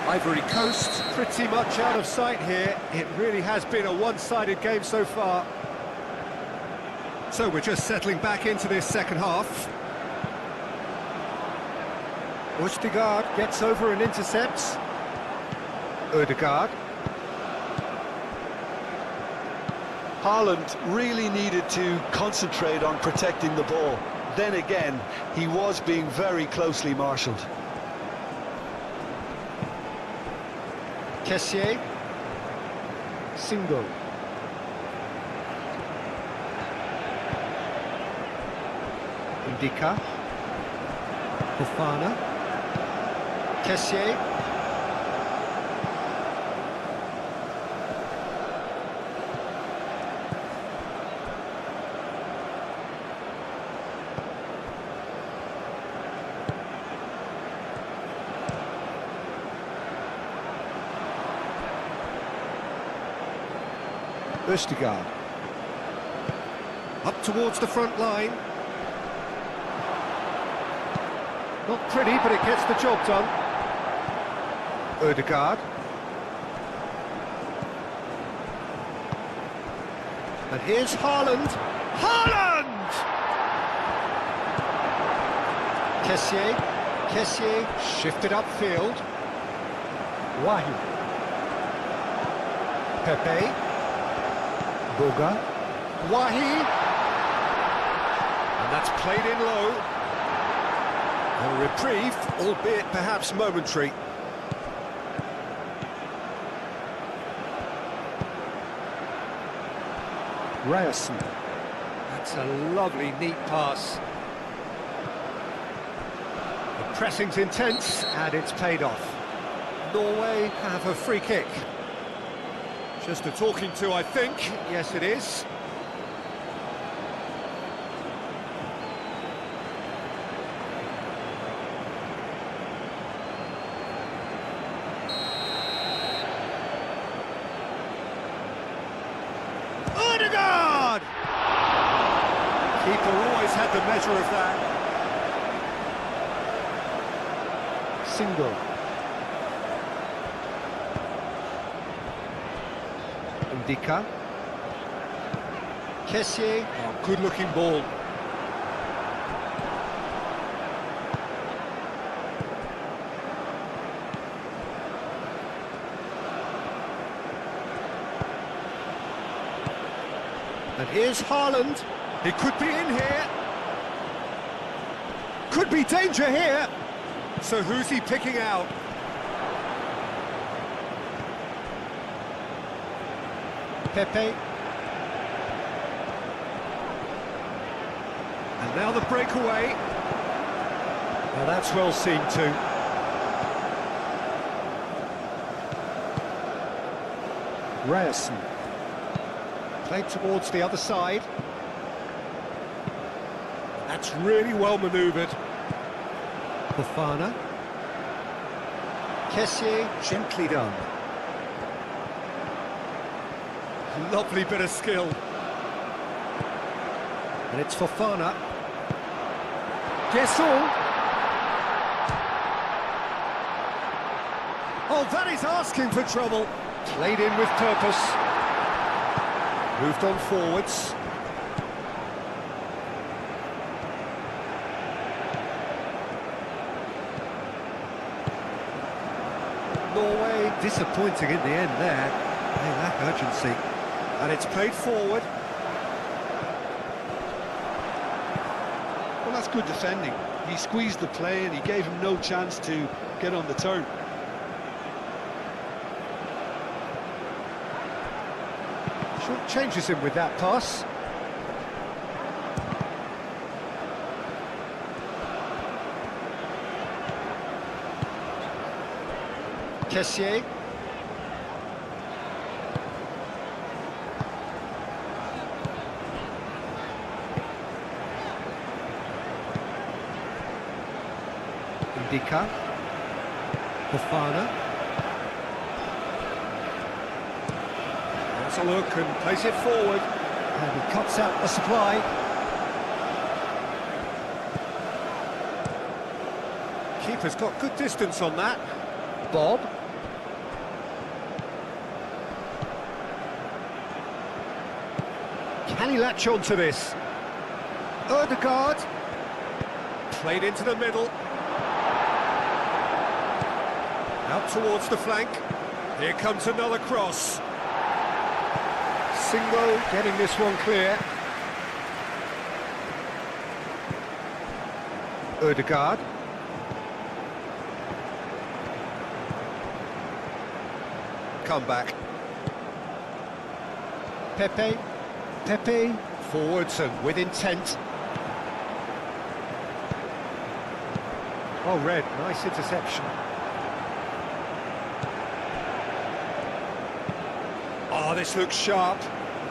Ivory Coast pretty much out of sight here. It really has been a one-sided game so far. So we're just settling back into this second half. Odegaard gets over and intercepts. Odegaard. Haaland really needed to concentrate on protecting the ball. Then again, he was being very closely marshalled. Kessié. Single. Indica. Fofana. Kessié. Odegaard. Up towards the front line. Not pretty, but it gets the job done. Odegaard. And here's Haaland. Haaland! Kessié shifted upfield. Wahi. Pepe. Boga. Wahi. And that's played in low. A reprieve, albeit perhaps momentary. Ryerson. That's a lovely, neat pass. The pressing's intense, and it's paid off. Norway have a free kick. Just a talking to, I think. Yes, it is. Odegaard! Keeper always had the measure of that. Single. Indica. Kessié. Oh, good-looking ball. And here's Haaland. He could be in here. Could be danger here. So who's he picking out? Pepe. And now the breakaway. Now that's well seen too. Ryerson. Played towards the other side. That's really well manoeuvred. Fofana. Kessié, gently done. Lovely bit of skill. And it's Fofana. Guessall. Oh, that is asking for trouble. Played in with purpose. Moved on forwards. Norway disappointing in the end there. They lack urgency. And it's played forward. Well, that's good defending. He squeezed the play and he gave him no chance to get on the turn. Short changes him with that pass. Kessié. Ndika. Fofana. That's a look and place it forward. And he cuts out the supply. Keeper's got good distance on that. Bob. Can he latch on to this? Ødegaard. Played into the middle. Out towards the flank. Here comes another cross. Singo getting this one clear. Ødegaard. Come back. Pepe. Pepe. Forwards and with intent. Oh, Red, nice interception. Oh, this looks sharp.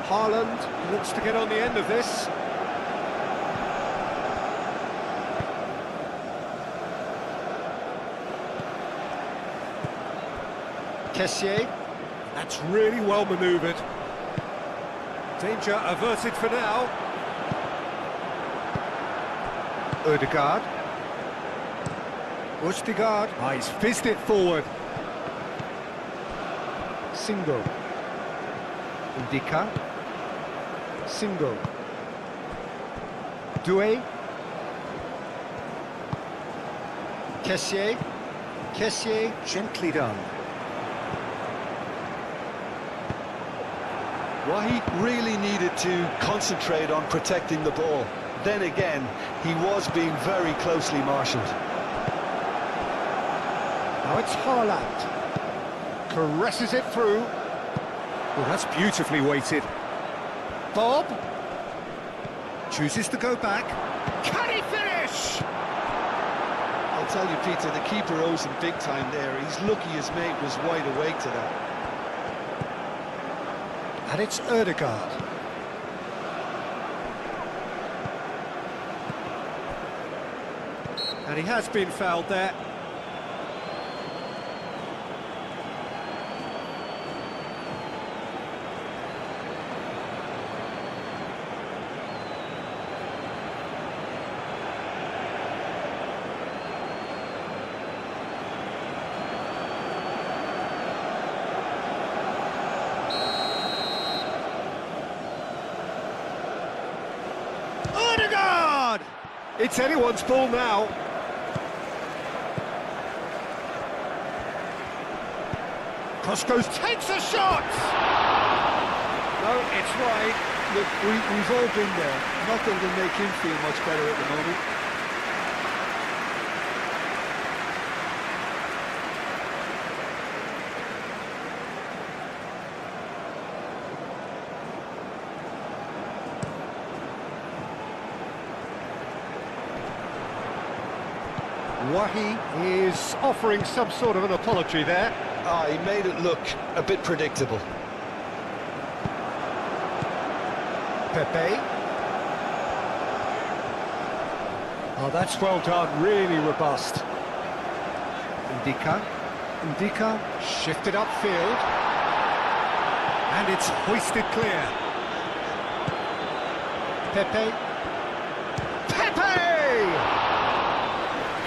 Haaland looks to get on the end of this. Kessié. That's really well manoeuvred. Danger averted for now. Ødegaard. Ødegaard. Ah, he's fizzed it forward. Singo. Ndika. Singo. Doué. Kessié. Kessié, gently done. Well, he really needed to concentrate on protecting the ball. Then again, he was being very closely marshalled. Now it's Haaland. Caresses it through. Oh, that's beautifully weighted. Bob. Chooses to go back. Can he finish? I'll tell you, Peter, the keeper owes him big time there. He's lucky his mate was wide awake to that. And it's Ødegaard. And he has been fouled there. Ødegaard! It's anyone's ball now. Crossgoes takes a shot! No, it's wide. Look, we've all been there. Nothing will make him feel much better at the moment. Wahi is offering some sort of an apology there. Ah, he made it look a bit predictable. Pepe. Oh, that's well done, really robust. Ndika. Ndika shifted upfield. And it's hoisted clear. Pepe. Pepe!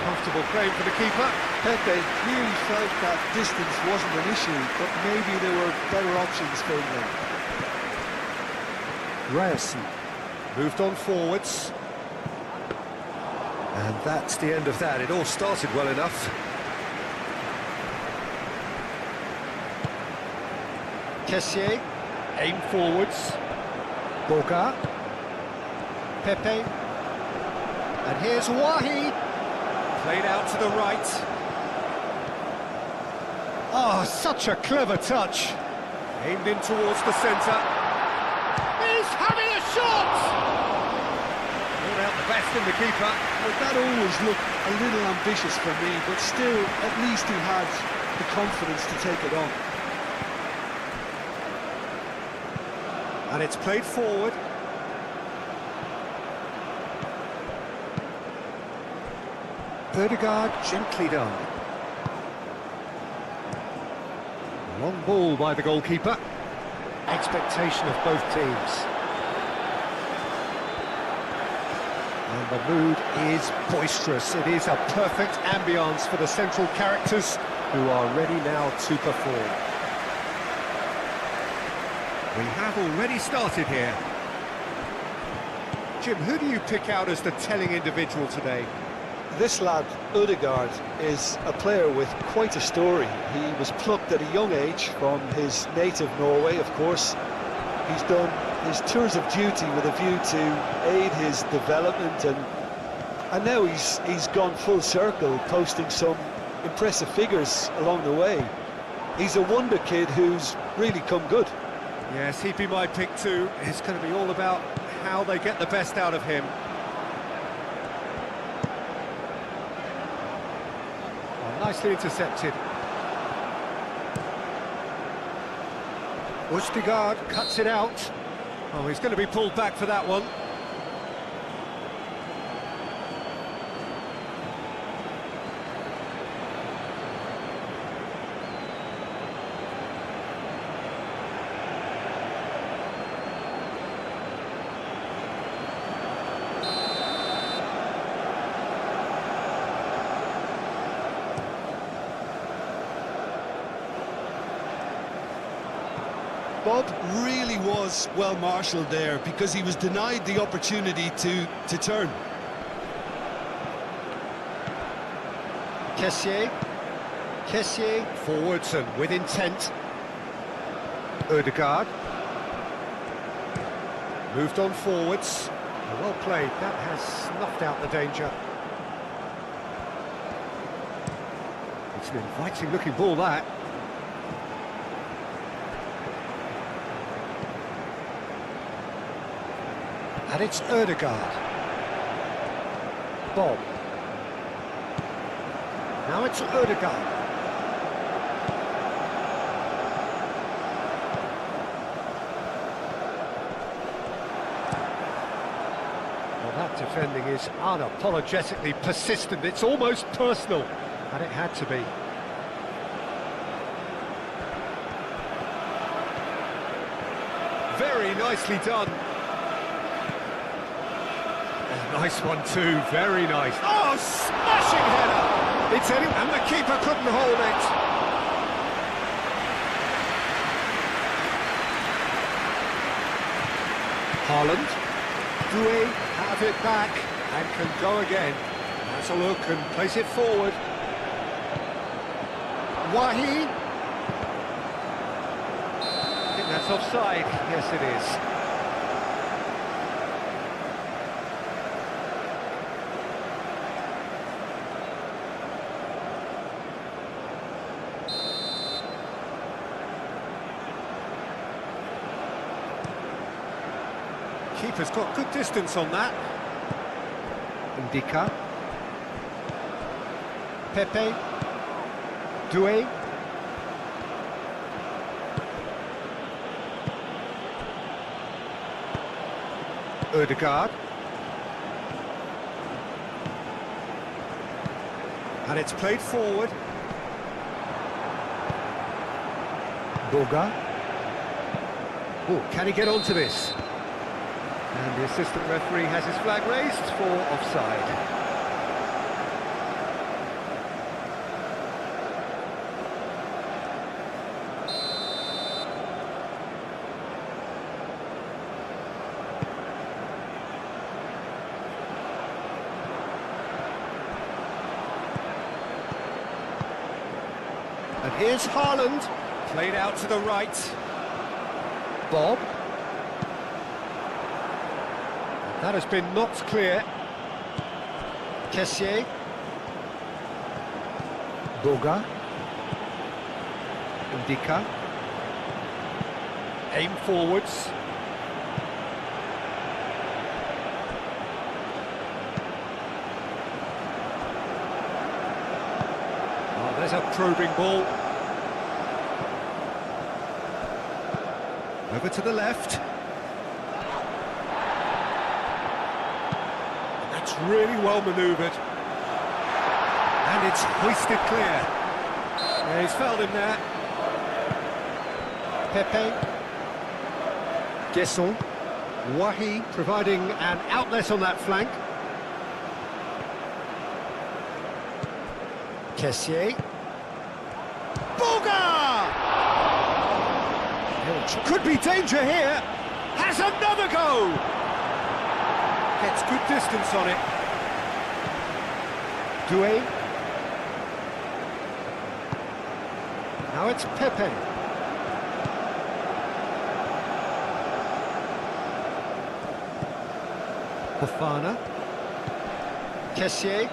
Comfortable claim for the keeper. Pepe clearly felt that distance wasn't an issue, but maybe there were better options for him then. Ryerson moved on forwards. And that's the end of that. It all started well enough. Kessié, aim forwards. Boga. Pepe. And here's Wahi. Played out to the right. Oh, such a clever touch. Aimed in towards the centre. He's having a shot! Brought out the best in the keeper. Well, that always looked a little ambitious for me, but still, at least he had the confidence to take it on. And it's played forward. Ødegaard, gently done. Long ball by the goalkeeper. Expectation of both teams. And the mood is boisterous. It is a perfect ambience for the central characters who are ready now to perform. We have already started here. Jim, who do you pick out as the telling individual today? This lad, Ødegaard, is a player with quite a story. He was plucked at a young age from his native Norway, of course. He's done his tours of duty with a view to aid his development, and now he's gone full circle, posting some impressive figures along the way. He's a wonder kid who's really come good. Yes, he'd be my pick too. It's going to be all about how they get the best out of him. Nicely intercepted. Ødegaard cuts it out. Oh, he's going to be pulled back for that one. Bob really was well marshalled there because he was denied the opportunity to turn. Kessié forwards and with intent. Ødegaard moved on forwards. Well played, that has snuffed out the danger. It's an inviting looking ball, that. And it's Ødegaard. Bob. Now it's Ødegaard. Well, that defending is unapologetically persistent. It's almost personal, and it had to be. Very nicely done. Nice one too, very nice. Oh, smashing header! It's any, and the keeper couldn't hold it. Haaland. Doué have it back and can go again. Has a look and place it forward. Wahi. I think that's offside. Yes, it is. Keeper's got good distance on that. Ndika. Pepe. Doué. Ødegaard. And it's played forward. Boga. Oh, can he get onto this? And the assistant referee has his flag raised for offside. And here's Haaland, played out to the right. Bob. That has been knocked clear. Kessié. Boga. Ndika. Aim forwards. Oh, there's a probing ball. Over to the left. That's really well manoeuvred. And it's hoisted clear. Yeah, he's fouled him there. Pepe. Gesson. Wahi providing an outlet on that flank. Kessié. Boga! Could be danger here. Has another go. Gets good distance on it. Doué. Now it's Pepe. Fofana. Kessié.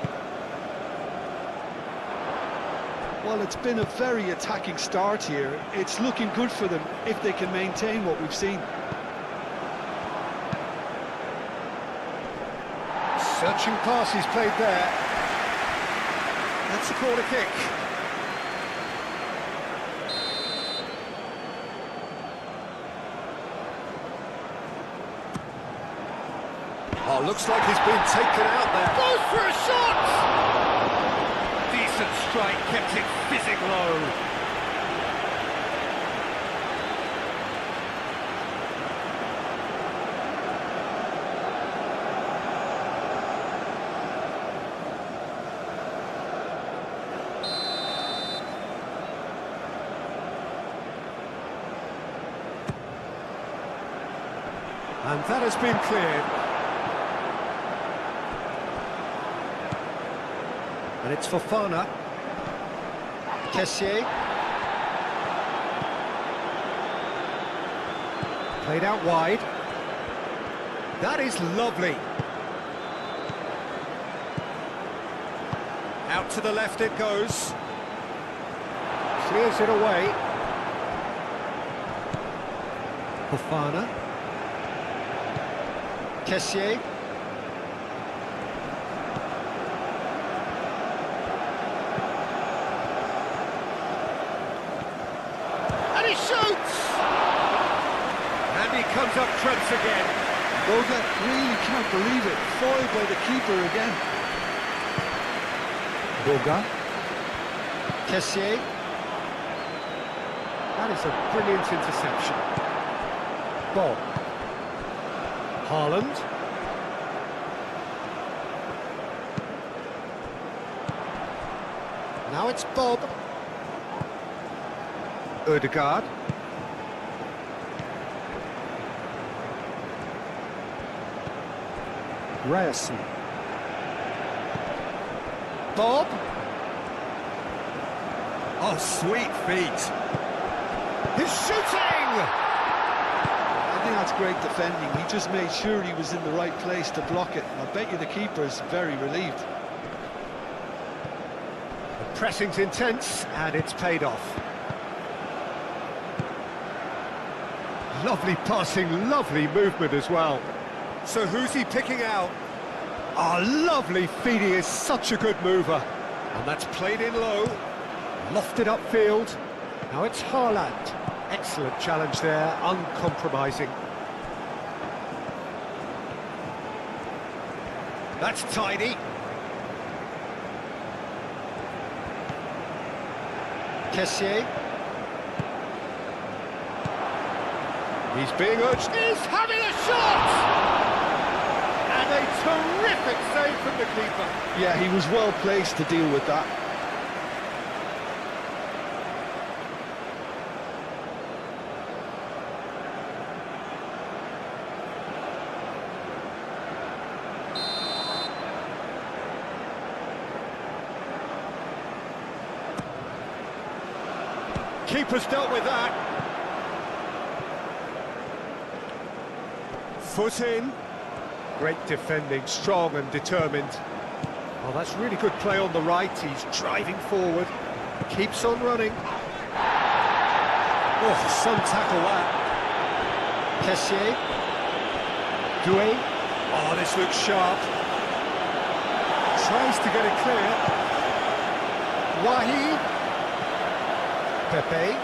Well, it's been a very attacking start here. It's looking good for them if they can maintain what we've seen. Searching pass he's played there. That's a corner kick. Oh, looks like he's been taken out there. Goes for a shot! Decent strike, kept it fizzing low. And that has been cleared. And it's Fofana. Kessié. Played out wide. That is lovely. Out to the left it goes. Clears it away. Fofana. Kessié. And he shoots! And he comes up trumps again. Boga really can't believe it. Foiled by the keeper again. Boga. Kessié. That is a brilliant interception. Bob. Haaland. Now it's Bob. Ødegaard. Ryerson. Bob. Oh, sweet feet. He's shooting! I think that's great defending. He just made sure he was in the right place to block it. I bet you the keeper's very relieved. The pressing's intense, and it's paid off. Lovely passing, lovely movement as well. So who's he picking out? Oh, lovely feet, he is such a good mover. And that's played in low, lofted upfield. Now it's Haaland. Excellent challenge there, uncompromising. That's tidy. Kessié. He's being urged. He's having a shot! And a terrific save from the keeper. Yeah, he was well placed to deal with that. Keeper's dealt with that. Foot in. Great defending, strong and determined. Oh, that's really good play on the right. He's driving forward. Keeps on running. Oh, some tackle that. Kessié. Doué. Oh, this looks sharp. Tries to get it clear. Wahi. Pepe.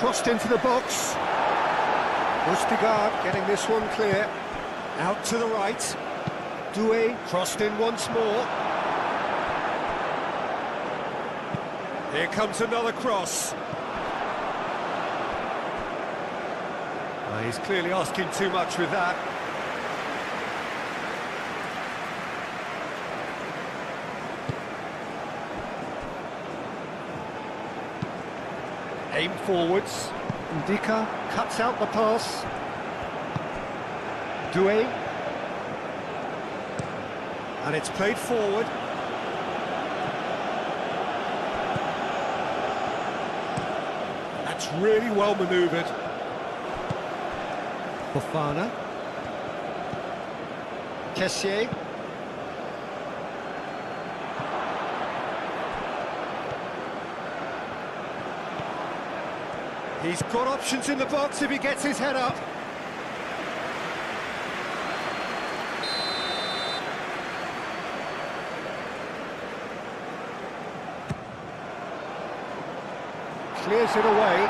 Crossed into the box. Ostergaard getting this one clear. Out to the right. Doué crossed in once more. Here comes another cross. He's clearly asking too much with that. Aim forwards. Ndika cuts out the pass. Doué. And it's played forward. That's really well manoeuvred. Fofana. Kessié. He's got options in the box if he gets his head up. Clears it away.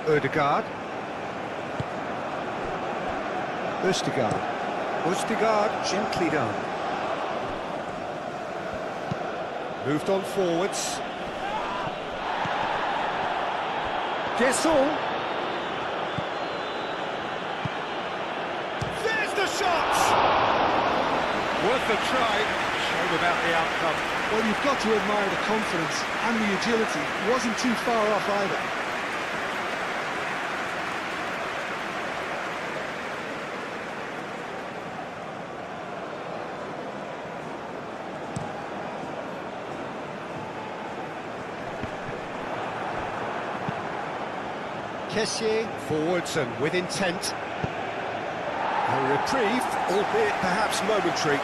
Odegaard. Ostergaard, gently done. Moved on forwards. Gesson. There's the shot! Worth a try. Shame about the outcome. Well, you've got to admire the confidence and the agility. It wasn't too far off either. Kessié, forwards and with intent. A reprieve, albeit perhaps momentary.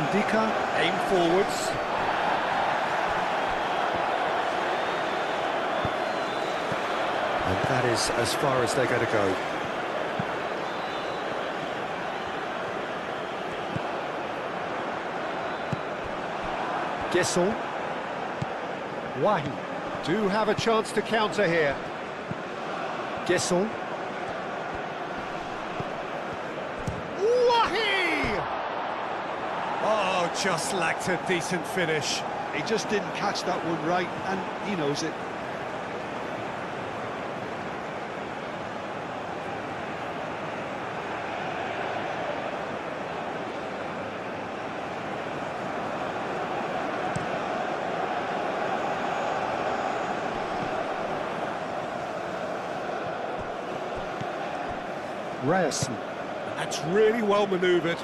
Ndika, aim forwards. And that is as far as they're going to go. Gesson. Wahi do have a chance to counter here. Gesson. Wahi! Oh, just lacked a decent finish. He just didn't catch that one right, and he knows it. Ryerson. That's really well manoeuvred.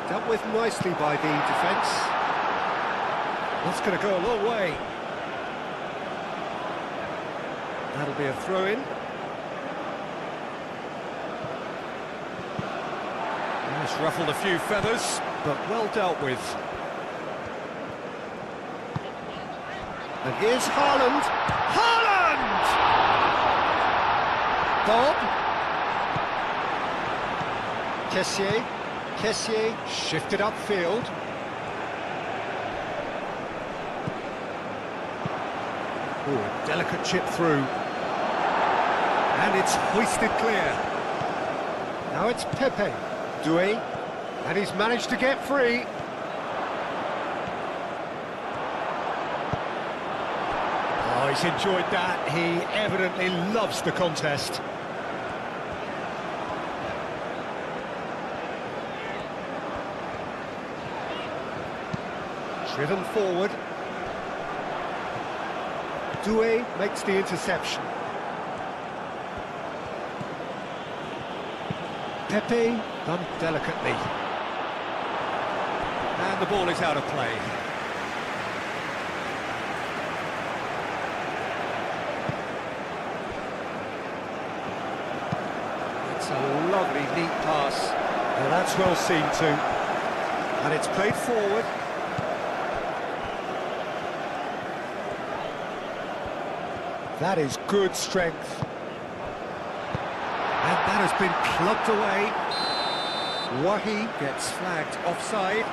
Dealt with nicely by the defence. That's going to go a long way. That'll be a throw-in. Just ruffled a few feathers, but well dealt with. And here's Haaland. Haaland! Bob. Kessié shifted upfield. Ooh, delicate chip through. And it's hoisted clear. Now it's Pepe. Doué. And he's managed to get free. Oh, he's enjoyed that. He evidently loves the contest. Driven forward. Doué makes the interception. Pepe done delicately. And the ball is out of play. It's a lovely, neat pass. Now that's well seen too. And it's played forward. That is good strength. That has been plugged away. Wahi gets flagged offside.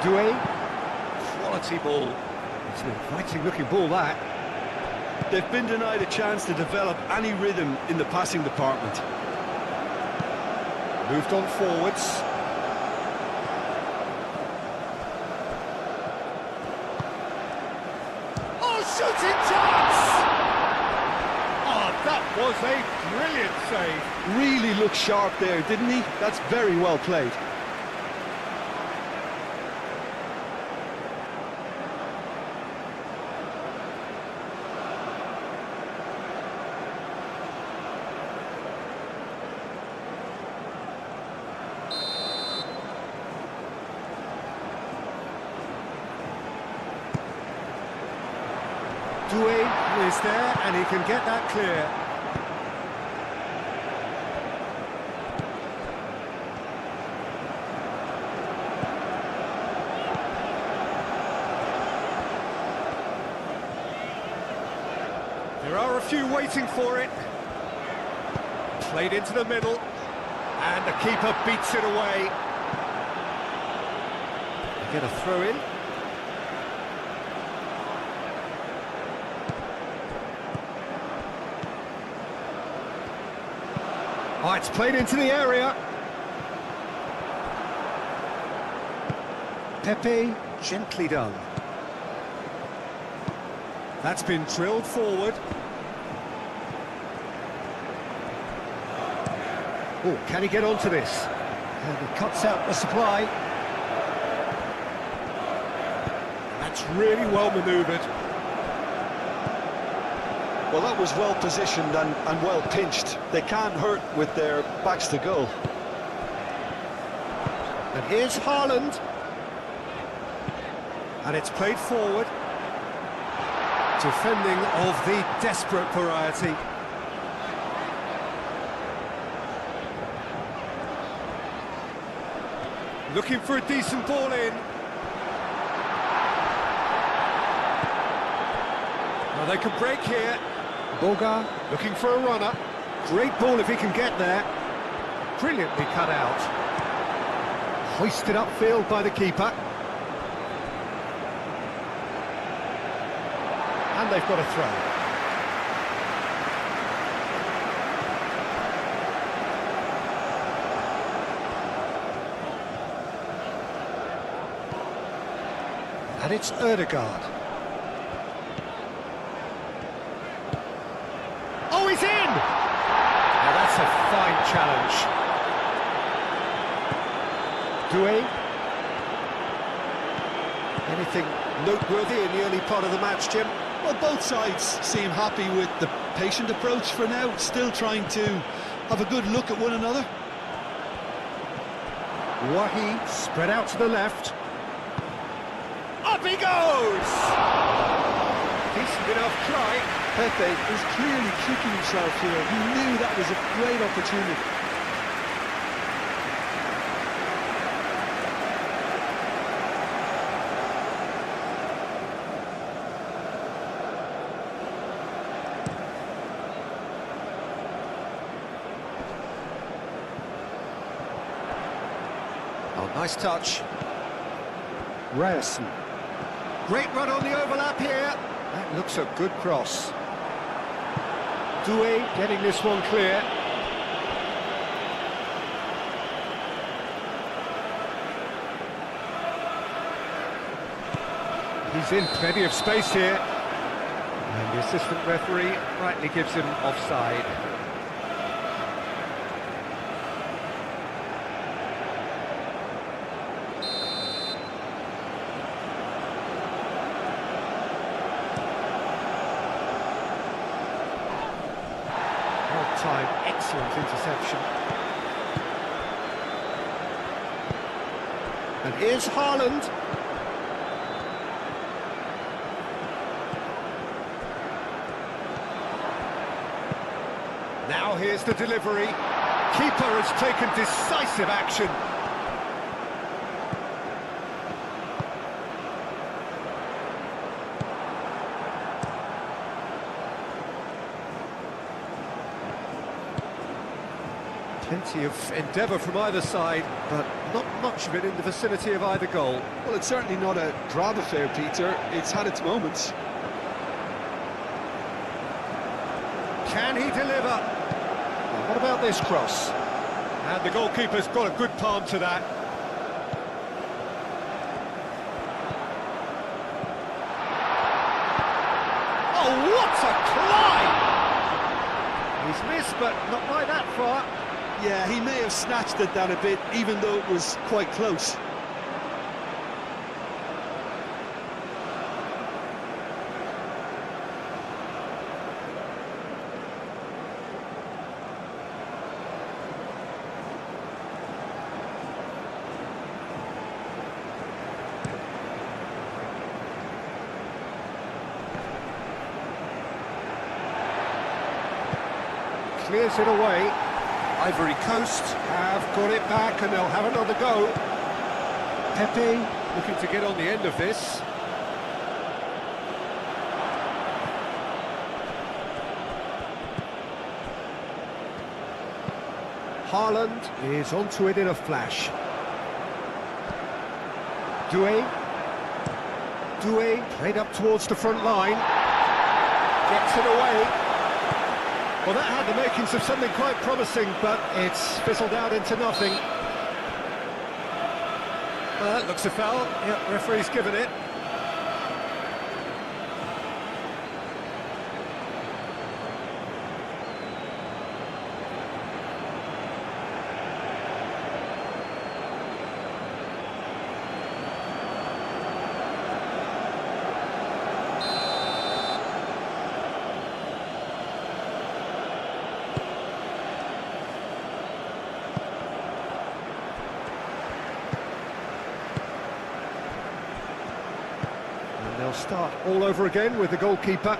Doué, quality ball. It's an inviting looking ball, that. They've been denied a chance to develop any rhythm in the passing department. Moved on forwards. Oh, shooting chance! Oh, that was a brilliant save. Really looked sharp there, didn't he? That's very well played. Doué is there, and he can get that clear. There are a few waiting for it. Played into the middle, and the keeper beats it away. They get a throw in. Oh, it's played into the area. Pepe, gently done. That's been drilled forward. Oh, can he get onto this? And he cuts out the supply. That's really well manoeuvred. Well, that was well positioned and well pinched. They can't hurt with their backs to goal. And here's Haaland. And it's played forward. Defending of the desperate variety. Looking for a decent ball in. Well, they could break here. Boga looking for a runner. Great ball if he can get there. Brilliantly cut out. Hoisted upfield by the keeper. And they've got a throw. And it's Ødegaard. Oh, he's in! Now that's a fine challenge. Doué. Anything noteworthy in the early part of the match, Jim? Well, both sides seem happy with the patient approach for now, still trying to have a good look at one another. Wahi spread out to the left. Up he goes! Decent enough try. Pepe is clearly kicking himself here. He knew that was a great opportunity. Oh, nice touch. Ryerson. Great run on the overlap here. That looks a good cross. Doué getting this one clear. He's in plenty of space here. And the assistant referee rightly gives him offside. Time, excellent interception. And here's Haaland. Now here's the delivery. Keeper has taken decisive action. Plenty of endeavour from either side, but not much of it in the vicinity of either goal. Well, it's certainly not a drab affair, Peter. It's had its moments. Can he deliver? Well, what about this cross? And the goalkeeper's got a good palm to that. Oh, what a climb! He's missed, but not by that far. Yeah, he may have snatched at that a bit, even though it was quite close. Clears it away. Ivory Coast have got it back and they'll have another go. Pepe looking to get on the end of this. Haaland is onto it in a flash. Doué played up towards the front line. Gets it away. Well, that had the makings of something quite promising, but it's fizzled out into nothing. That looks a foul. Yep, referee's given it. They'll start all over again with the goalkeeper.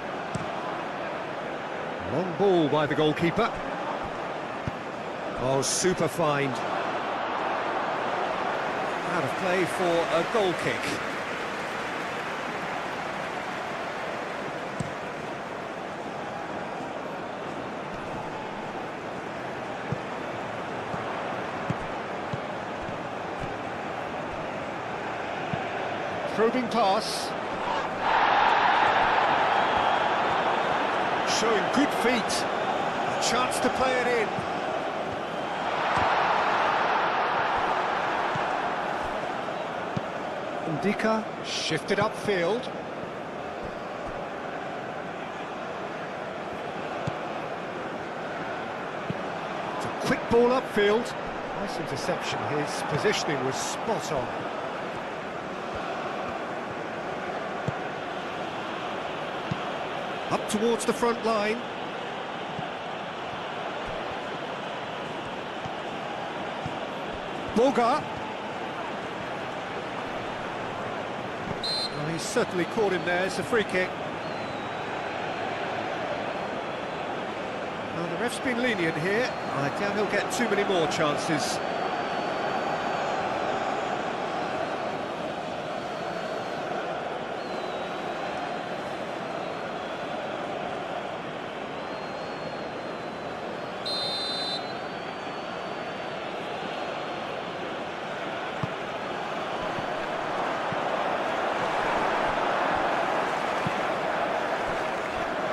Long ball by the goalkeeper. Oh, super find. Out of play for a goal kick. Probing pass. Showing good feet. A chance to play it in. Ndika shifted upfield. It's a quick ball upfield. Nice interception. His positioning was spot on. Up towards the front line. Boga. Well, he's certainly caught him there. It's a free kick. Well, the ref's been lenient here. I doubt he'll get too many more chances.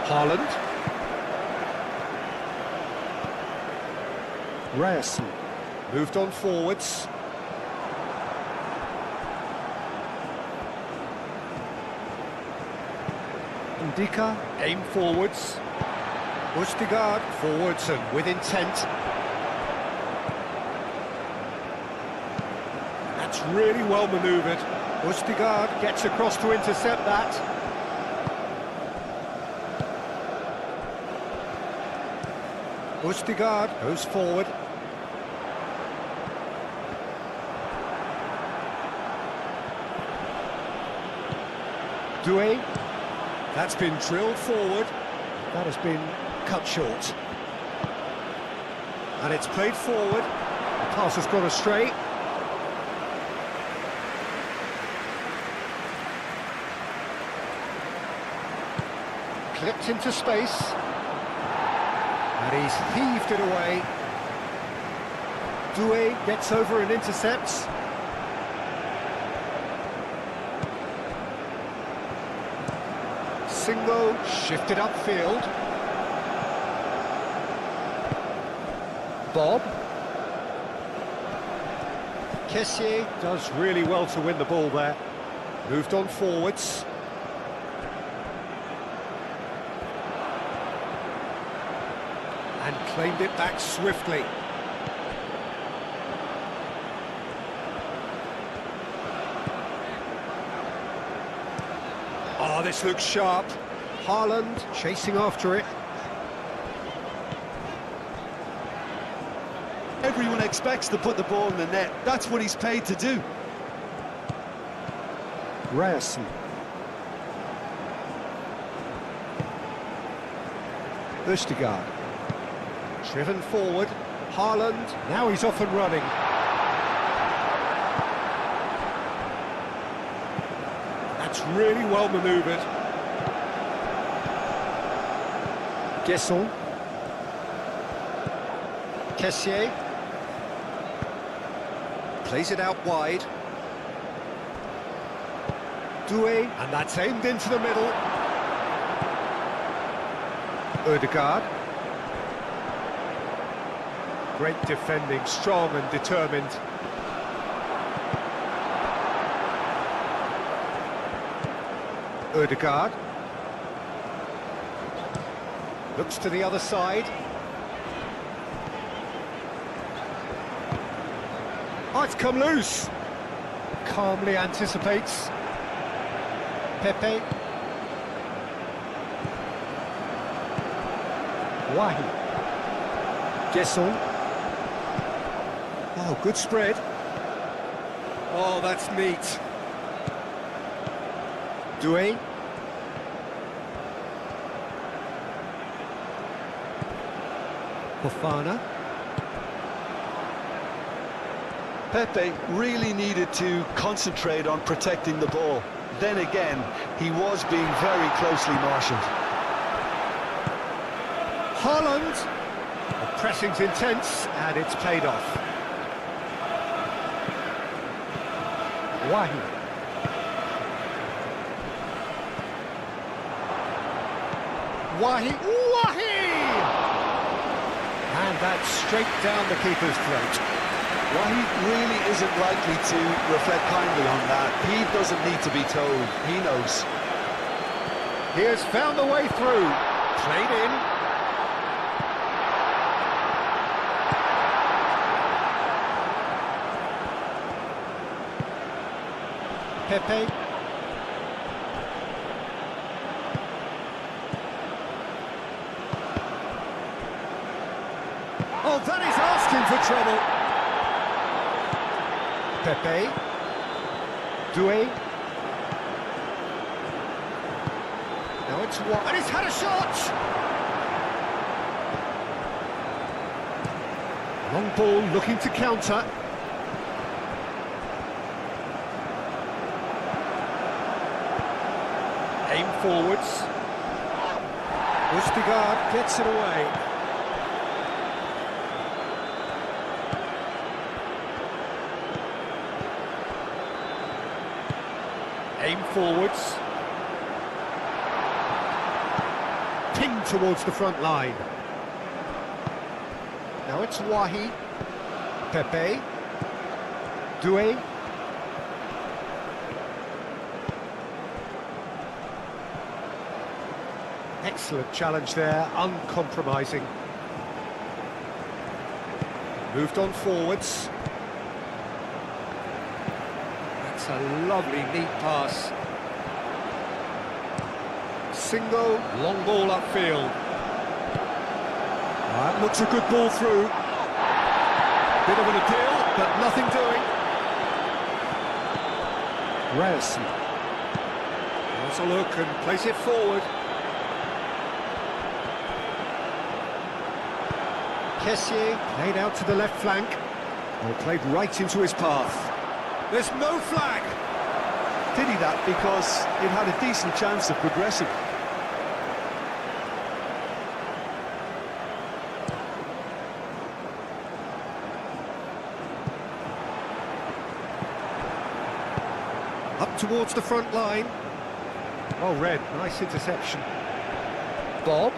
Haaland. Ryerson moved on forwards. Ndika aimed forwards. Østigard forwards and with intent. That's really well manoeuvred. Østigard gets across to intercept that. Østigard goes forward. Doué. That's been drilled forward. That has been cut short. And it's played forward. The pass has gone astray. Clipped into space. And he's heaved it away. Doué gets over and intercepts. Singo shifted upfield. Bob. Kessié does really well to win the ball there. Moved on forwards. And claimed it back swiftly. Oh, this looks sharp. Haaland chasing after it. Everyone expects to put the ball in the net. That's what he's paid to do. Ryerson. Østigard. Driven forward. Haaland. Now he's off and running. That's really well manoeuvred. Guesson. Kessié. Plays it out wide. Doué, and that's aimed into the middle. Ødegaard. Great defending, strong and determined. Ødegaard. Looks to the other side. Oh, it's come loose. Calmly anticipates. Pepe. Wahi. Guesson. Oh, good spread. Oh, that's neat. Doué. Fofana. Pepe really needed to concentrate on protecting the ball. Then again, he was being very closely marshalled. Haaland. The pressing's intense, and it's paid off. Wahi. Wahi! And that's straight down the keeper's throat. Wahi really isn't likely to reflect kindly on that. He doesn't need to be told. He knows. He has found the way through. Played in. Pepe. Oh, that is asking for trouble. Pepe. Doué. Now it's what? And he's had a shot! Long ball looking to counter. Aim forwards. Østigard gets it away. Aim forwards. Ping towards the front line. Now it's Wahi. Pepe. Doué. Excellent challenge there, uncompromising. Moved on forwards. That's a lovely, neat pass. Single, long ball upfield. That looks a good ball through. Bit of an appeal, but nothing doing. Ryerson. Has a look and plays it forward. Kessié played out to the left flank. Or played right into his path. There's no flag! Pity that, because it had a decent chance of progressing. Up towards the front line. Well read, nice interception. Bob.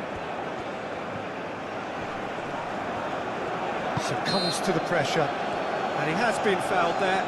Succumbs to the pressure. And he has been fouled there.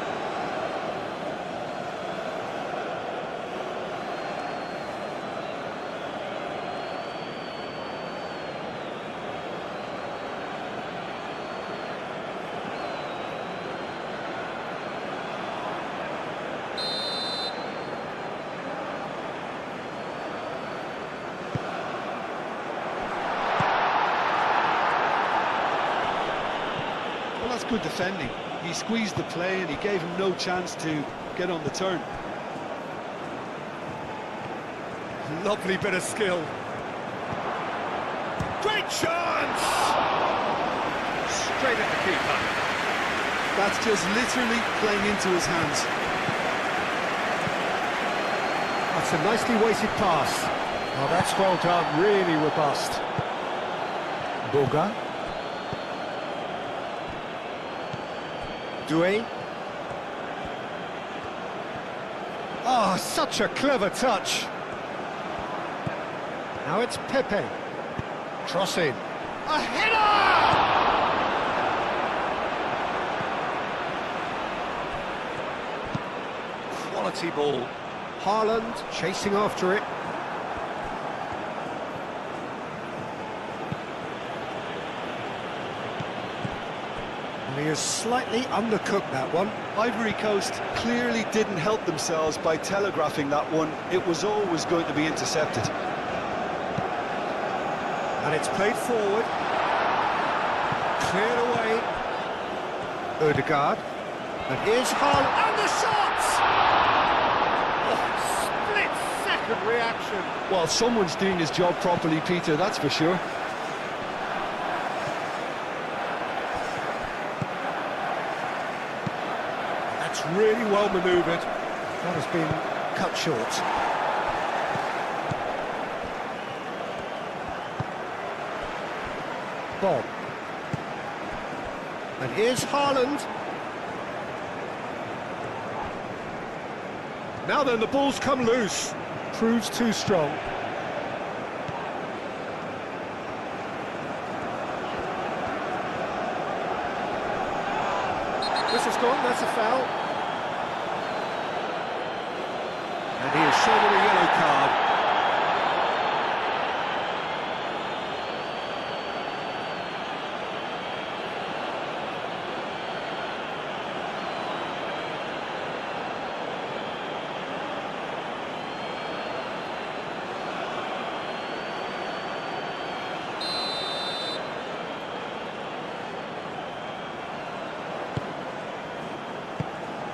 Well, that's good defending. He squeezed the play and he gave him no chance to get on the turn. Lovely bit of skill. Great chance! Straight at the keeper. That's just literally playing into his hands. That's a nicely weighted pass. Oh, that's well done, really robust. Boga. Doué. Oh, such a clever touch. Now it's Pepe. Cross in. A header! Quality ball. Haaland chasing after it. And he has slightly undercooked that one. Ivory Coast clearly didn't help themselves by telegraphing that one. It was always going to be intercepted. And it's played forward. Cleared away. Ødegaard. And here's Haaland. And the shot! Oh, split-second reaction. Well, someone's doing his job properly, Peter, that's for sure. That's really well manoeuvred. That has been cut short. Bob. And here's Haaland. Now then, the ball's come loose. Proves too strong. This has gone, that's a foul. And he is shown a yellow card.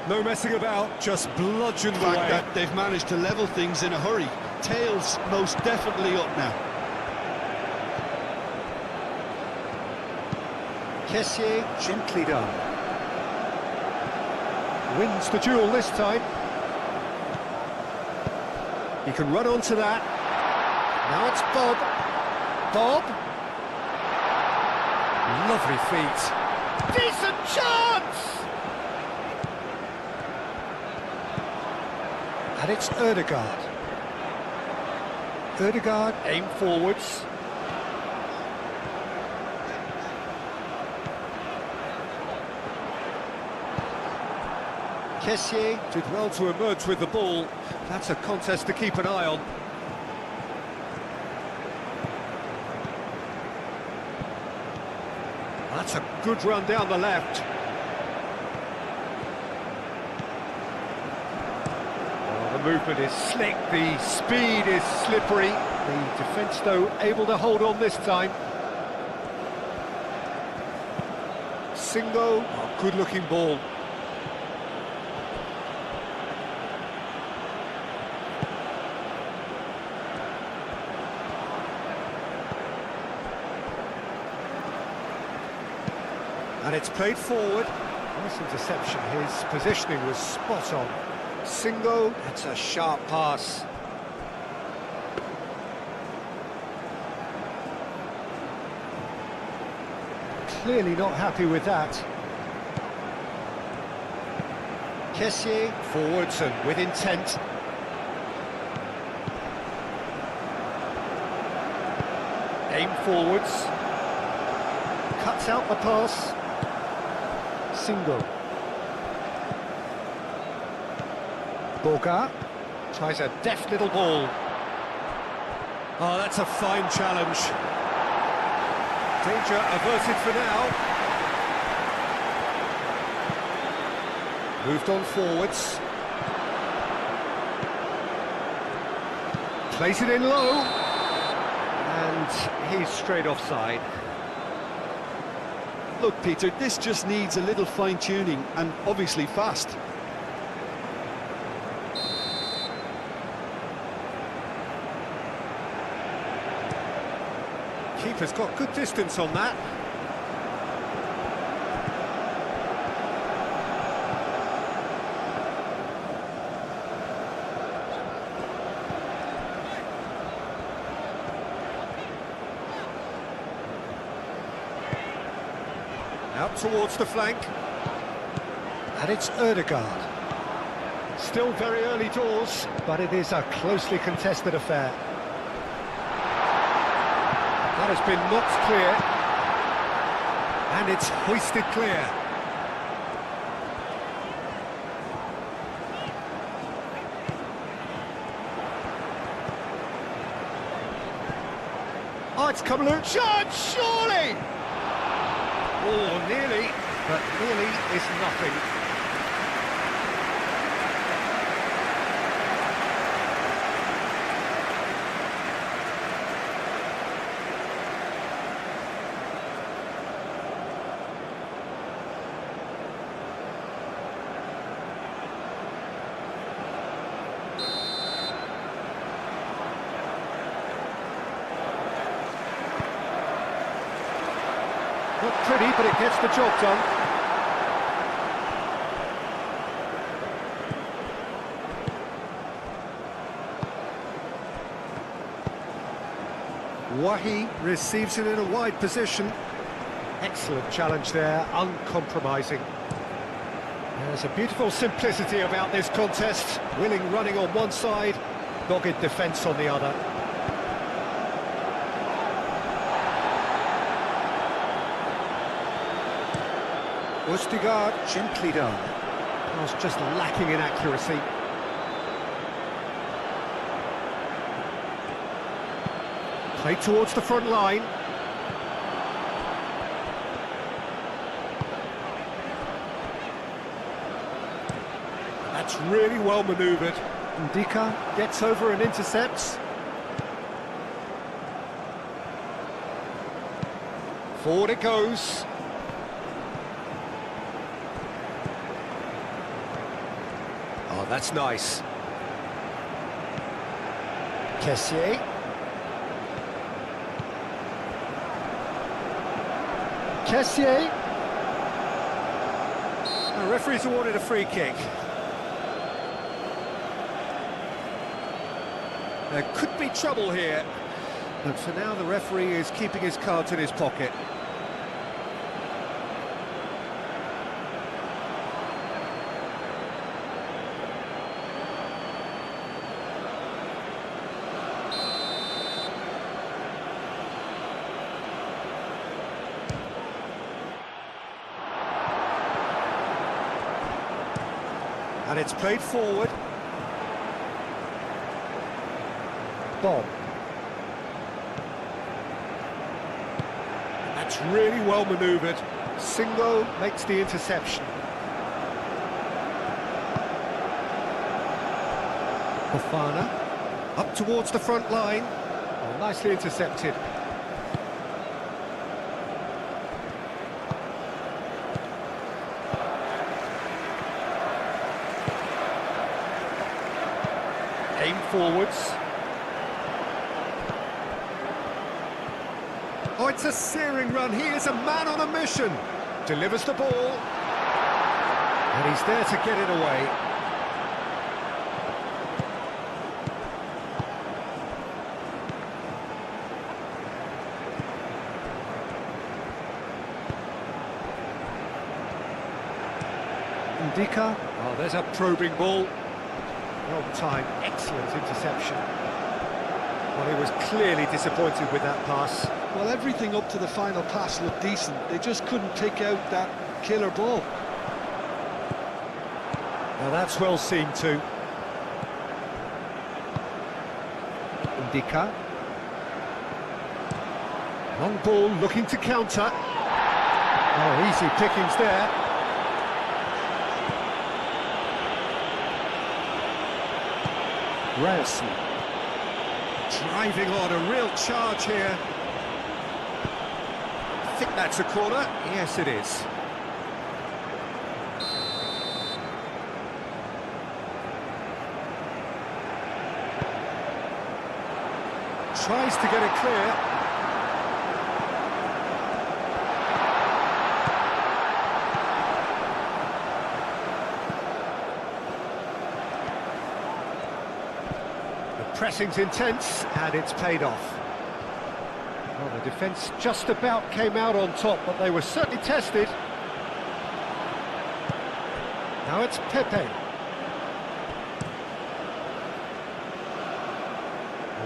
No messing about, just bludgeoned away. That they've managed to level things in a hurry. Tails most definitely up now. Kessié, gently done. Wins the duel this time. He can run onto that. Now it's Bob. Bob. Lovely feet. Decent chance! And it's Ødegaard. Ødegaard aim forwards. Kessié did well to emerge with the ball. That's a contest to keep an eye on. That's a good run down the left. Oh, the movement is slick, the speed is slippery. The defence, though, able to hold on this time. Singo, oh, good-looking ball. And it's played forward. Nice interception. His positioning was spot on. Single. That's a sharp pass. Clearly not happy with that. Kessié forwards and with intent. Aim forwards. Cuts out the pass. Single. Boga tries a deft little ball. Oh, that's a fine challenge. Danger averted for now. Moved on forwards. Plays it in low. And he's straight offside. Look, Peter, this just needs a little fine-tuning, and obviously fast. Keeper's got good distance on that. Out towards the flank. And it's Ødegaard. Still very early doors, but it is a closely contested affair. That has been knocked clear. And it's hoisted clear. Oh, it's come loose. Shot, surely! Oh, nearly, but nearly is nothing. Not pretty, but it gets the job done. Wahi receives it in a wide position. Excellent challenge there, uncompromising. There's a beautiful simplicity about this contest. Willing running on one side, dogged defence on the other. Ødegaard, gently done. Was just lacking in accuracy. Played towards the front line. That's really well manoeuvred. Ndika gets over and intercepts. Forward it goes. Oh, that's nice. Kessié. Kessié. The referee's awarded a free kick. There could be trouble here, but for now the referee is keeping his cards in his pocket. And it's played forward. Bob. That's really well manoeuvred. Singo makes the interception. Fofana up towards the front line. Oh, nicely intercepted. Aim forwards. Oh, it's a searing run. He is a man on a mission. delivers the ball. And he's there to get it away. Ndika. Oh, there's a probing ball. Well timed, excellent interception. Well, he was clearly disappointed with that pass. Well, everything up to the final pass looked decent. They just couldn't pick out that killer ball. Now that's well seen too. Ndika. Long ball looking to counter. Oh, easy pickings there. Ryerson. Driving on, a real charge here. I think that's a corner. Yes, it is. Tries to get it clear. Pressing's intense, and it's paid off. Well, the defence just about came out on top, but they were certainly tested. Now it's Pepe.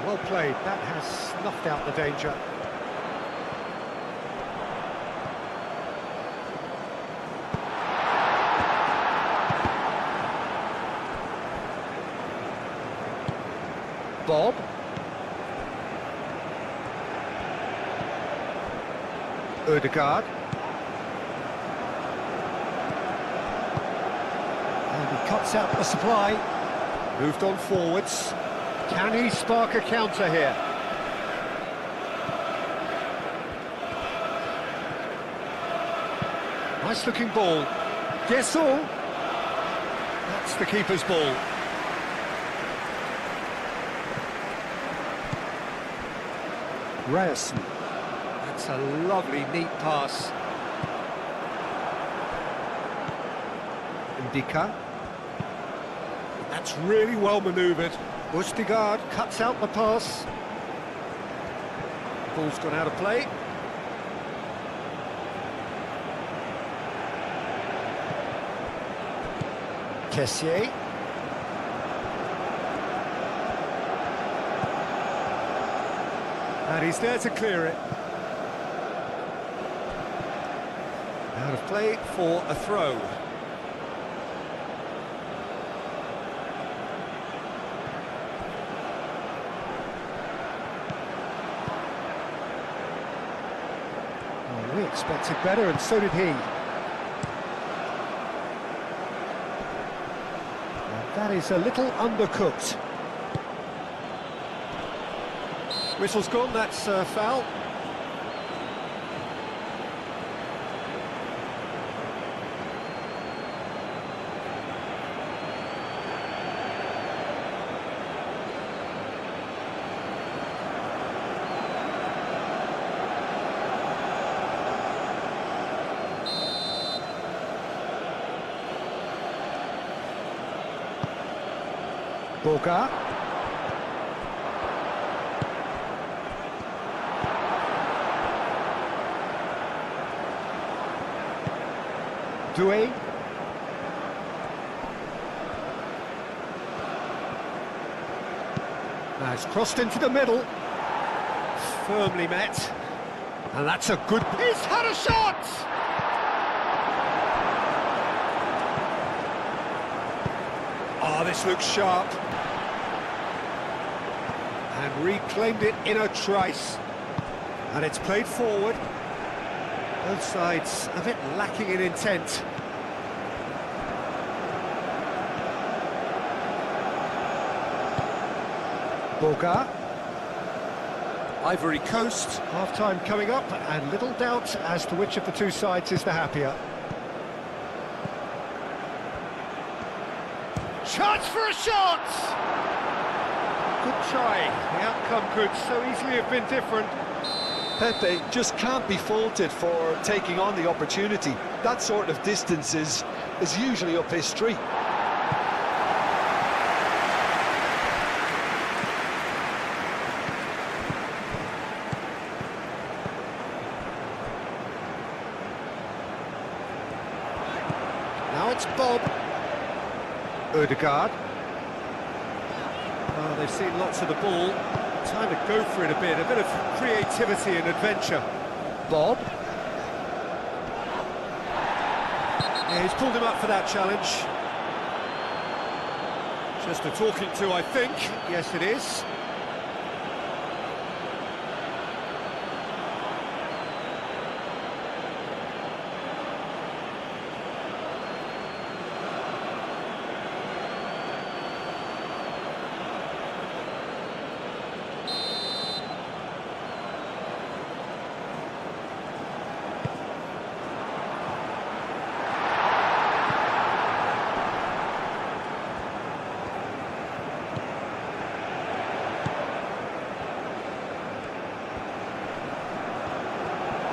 Well played, that has snuffed out the danger. Bob. Ødegaard. And he cuts out the supply. Moved on forwards. Can he spark a counter here? Nice looking ball. Guessel. That's the keeper's ball. Ryerson. That's a lovely, neat pass. Ndika. That's really well manoeuvred. Ødegaard cuts out the pass. Ball's gone out of play. Kessié. And he's there to clear it. Out of play for a throw. Well, we expected better, and so did he. Well, that is a little undercooked. Whistle's gone, that's foul. Boga. Doué. Now it's crossed into the middle. Firmly met. And that's a good... He's had a shot! Oh, this looks sharp. And reclaimed it in a trice. And it's played forward. Both sides a bit lacking in intent. Boga. Ivory Coast. Half-time coming up, and little doubt as to which of the two sides is the happier. Chance for a shot! Good try. The outcome could so easily have been different. Pepe just can't be faulted for taking on the opportunity. That sort of distance is usually up his street. Now it's Bob. Ødegaard. Oh, they've seen lots of the ball. Time to go for it a bit of creativity and adventure. Bob. Yeah, he's pulled him up for that challenge. Just a talking to, I think. Yes, it is.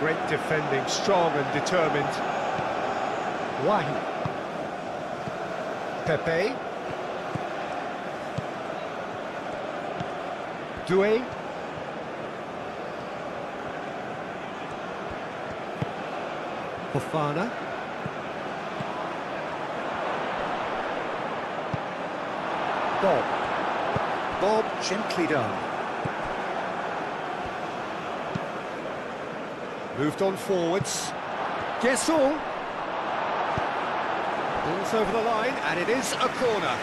Great defending, strong and determined. Wahi. Pepe. Doué. Fofana. Bob. Bob, gently done. Moved on forwards. Guessall. Ball's over the line, and it is a corner.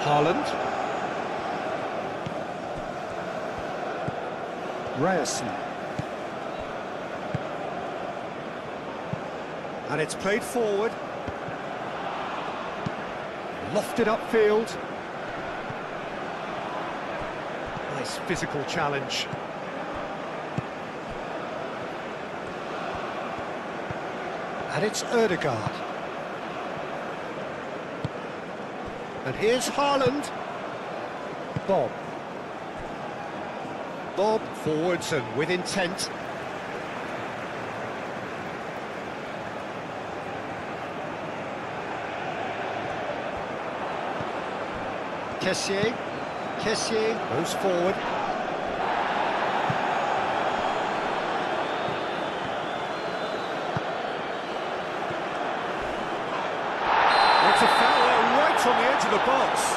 Haaland. Ryerson. And it's played forward. Lofted upfield. Nice physical challenge. And it's Ødegaard. And here's Haaland. Bob. Bob forwards and with intent. Kessié goes forward. It's a foul right on the edge of the box.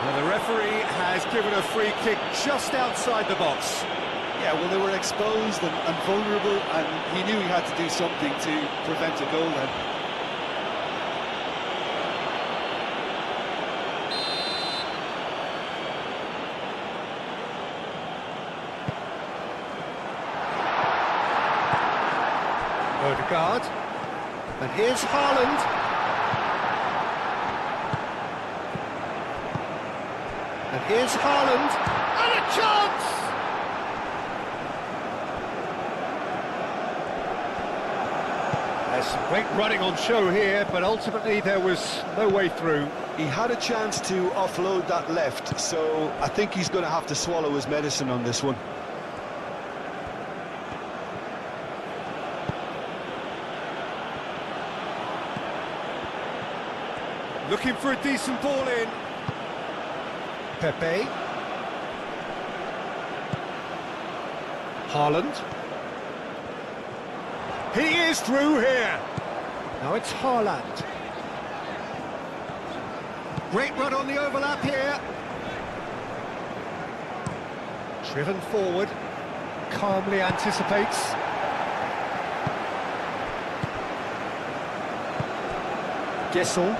Well, the referee has given a free kick just outside the box. Yeah, well, they were exposed and vulnerable, and he knew he had to do something to prevent a goal then. Ødegaard. And here's Haaland. And here's Haaland. And a chance! There's some great running on show here, but ultimately there was no way through. He had a chance to offload that left, so I think he's going to have to swallow his medicine on this one. Looking for a decent ball in. Pepe. Haaland. He is through here. Now it's Haaland. Great run on the overlap here. Driven forward. Calmly anticipates. Guessall.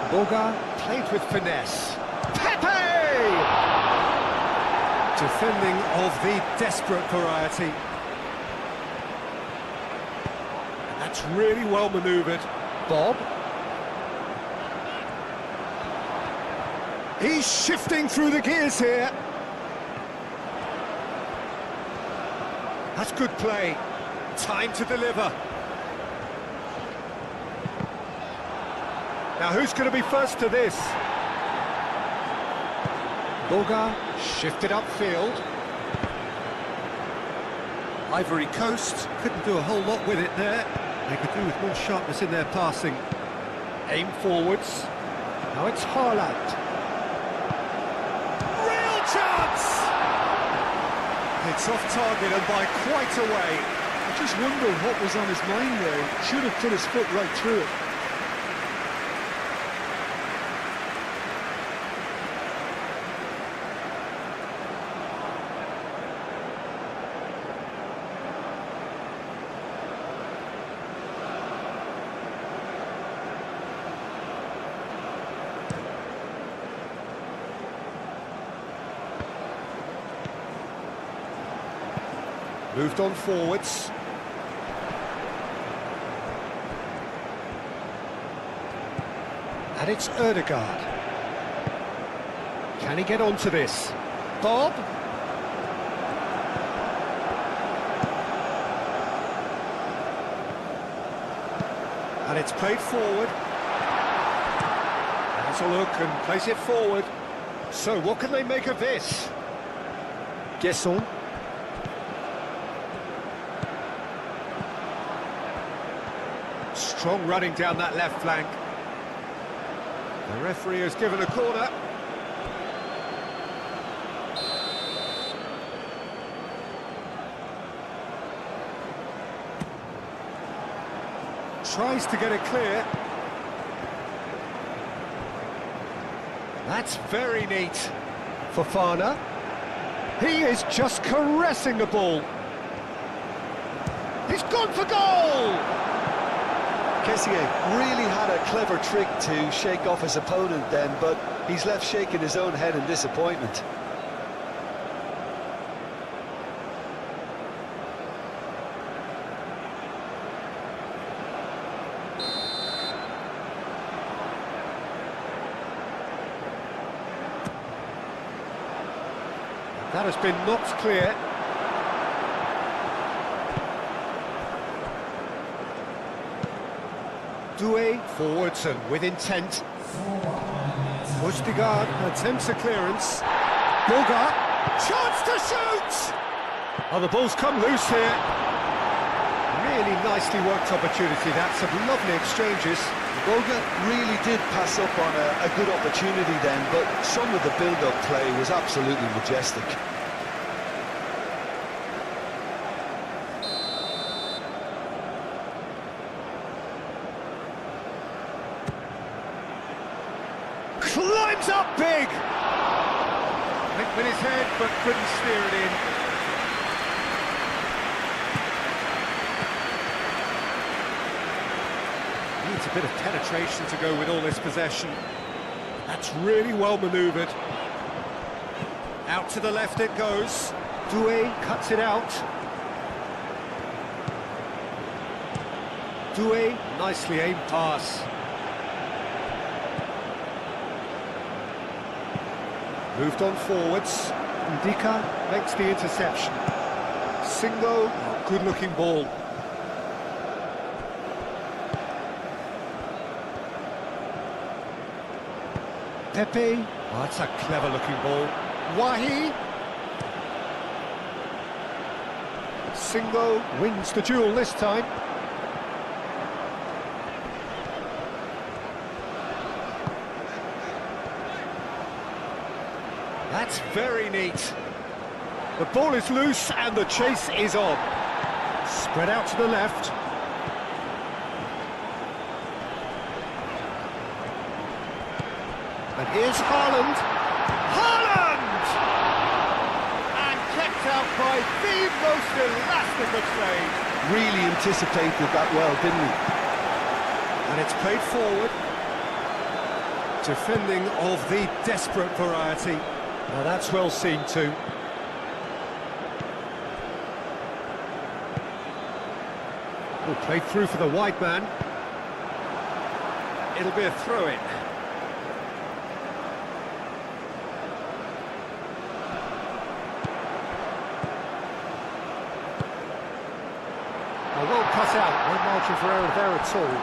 Boga played with finesse. Pepe! Defending of the desperate variety. And that's really well manoeuvred. Bob. He's shifting through the gears here. That's good play. Time to deliver. Now who's going to be first to this? Boga shifted upfield. Ivory Coast couldn't do a whole lot with it there. They could do with more sharpness in their passing. Aim forwards. Now it's Haaland. Real chance! It's off target and by quite a way. I just wonder what was on his mind there. He should have put his foot right through it. Moved on forwards. And it's Ødegaard. Can he get onto this? Bob? And it's played forward. Has a look and plays it forward. So what can they make of this? Guesson. Strong running down that left flank. The referee has given a corner. Tries to get it clear. That's very neat. Fofana. He is just caressing the ball. He's gone for goal! Kessié really had a clever trick to shake off his opponent then, but he's left shaking his own head in disappointment. That has been knocked clear. Doué forwards and with intent. Ødegaard attempts a clearance. Boga, chance to shoot! Oh, the ball's come loose here. Really nicely worked opportunity, that's some lovely exchanges. Boga really did pass up on a good opportunity then, but some of the build-up play was absolutely majestic. Climbs up big! Went with his head, but couldn't steer it in. Needs a bit of penetration to go with all this possession. That's really well manoeuvred. Out to the left it goes. Doué cuts it out. Doué, nicely aimed pass. Moved on forwards. Ndika makes the interception. Singo, good-looking ball. Pepe, oh, that's a clever-looking ball. Wahi. Singo wins the duel this time. That's very neat. The ball is loose and the chase is on. Spread out to the left. And here's Haaland. Haaland! And kept out by the most elastic of saves. Really anticipated that well, didn't he? And it's played forward. Defending of the desperate variety. Now that's well seen too. Oh, played through for the wide man. It'll be a throw-in. cut out. No margin for error there at all.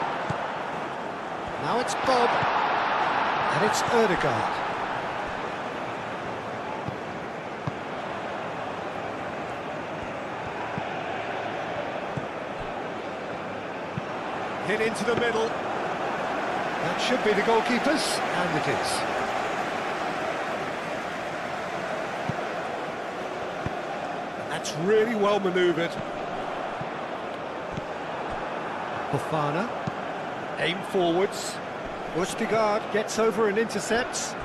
Now it's Bob. And it's Ødegaard. Hit into the middle. That should be the goalkeeper's, and it is. That's really well manoeuvred. Fofana. Aim forwards. Ødegaard gets over and intercepts.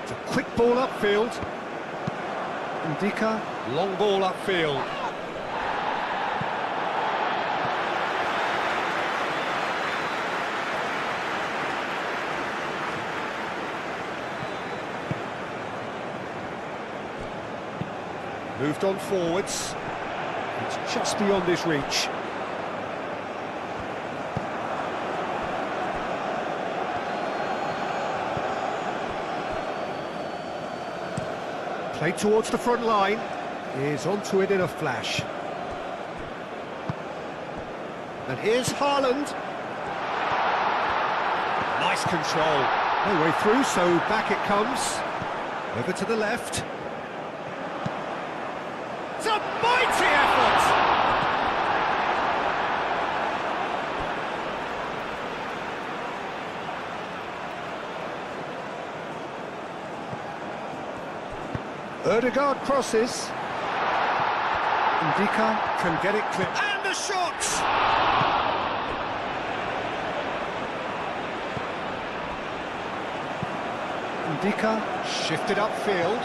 It's a quick ball upfield. Ndika, long ball upfield. Moved on forwards. It's just beyond his reach. Played towards the front line. Is onto it in a flash. And here's Haaland. Nice control. No way through, so back it comes. Over to the left. It's a mighty effort! Ødegaard crosses. Ndika can get it clear. And the shot! Ndika shifted upfield.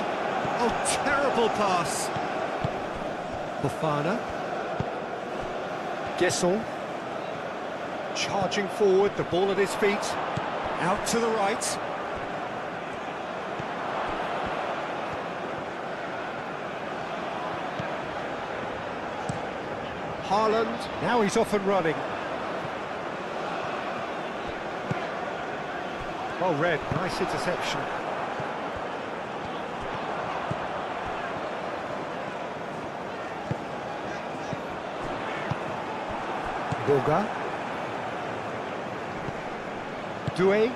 Oh, terrible pass. Fofana. Gesson. Charging forward, the ball at his feet. Out to the right. Haaland, now he's off and running. Well read, nice interception. Boga. Doué.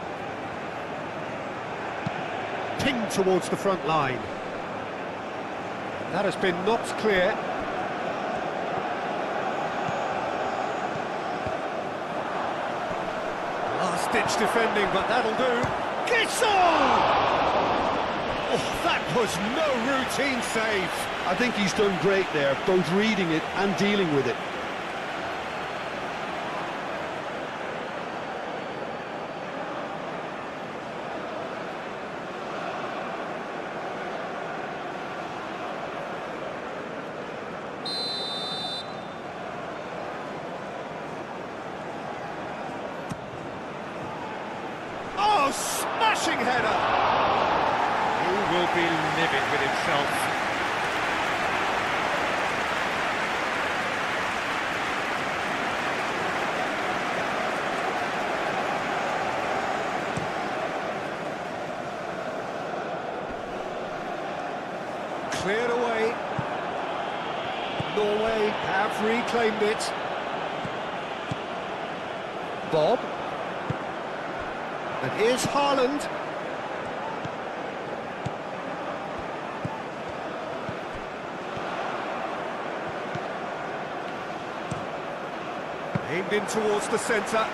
Pinged towards the front line. That has been knocked clear. Last-ditch defending, but that'll do. Gesson! Oh, that was no routine save. I think he's done great there, both reading it and dealing with it. Oh, smashing header! Who will be livid with himself? Cleared away. Norway have reclaimed it. Bob. And here's Haaland. Aimed in towards the centre.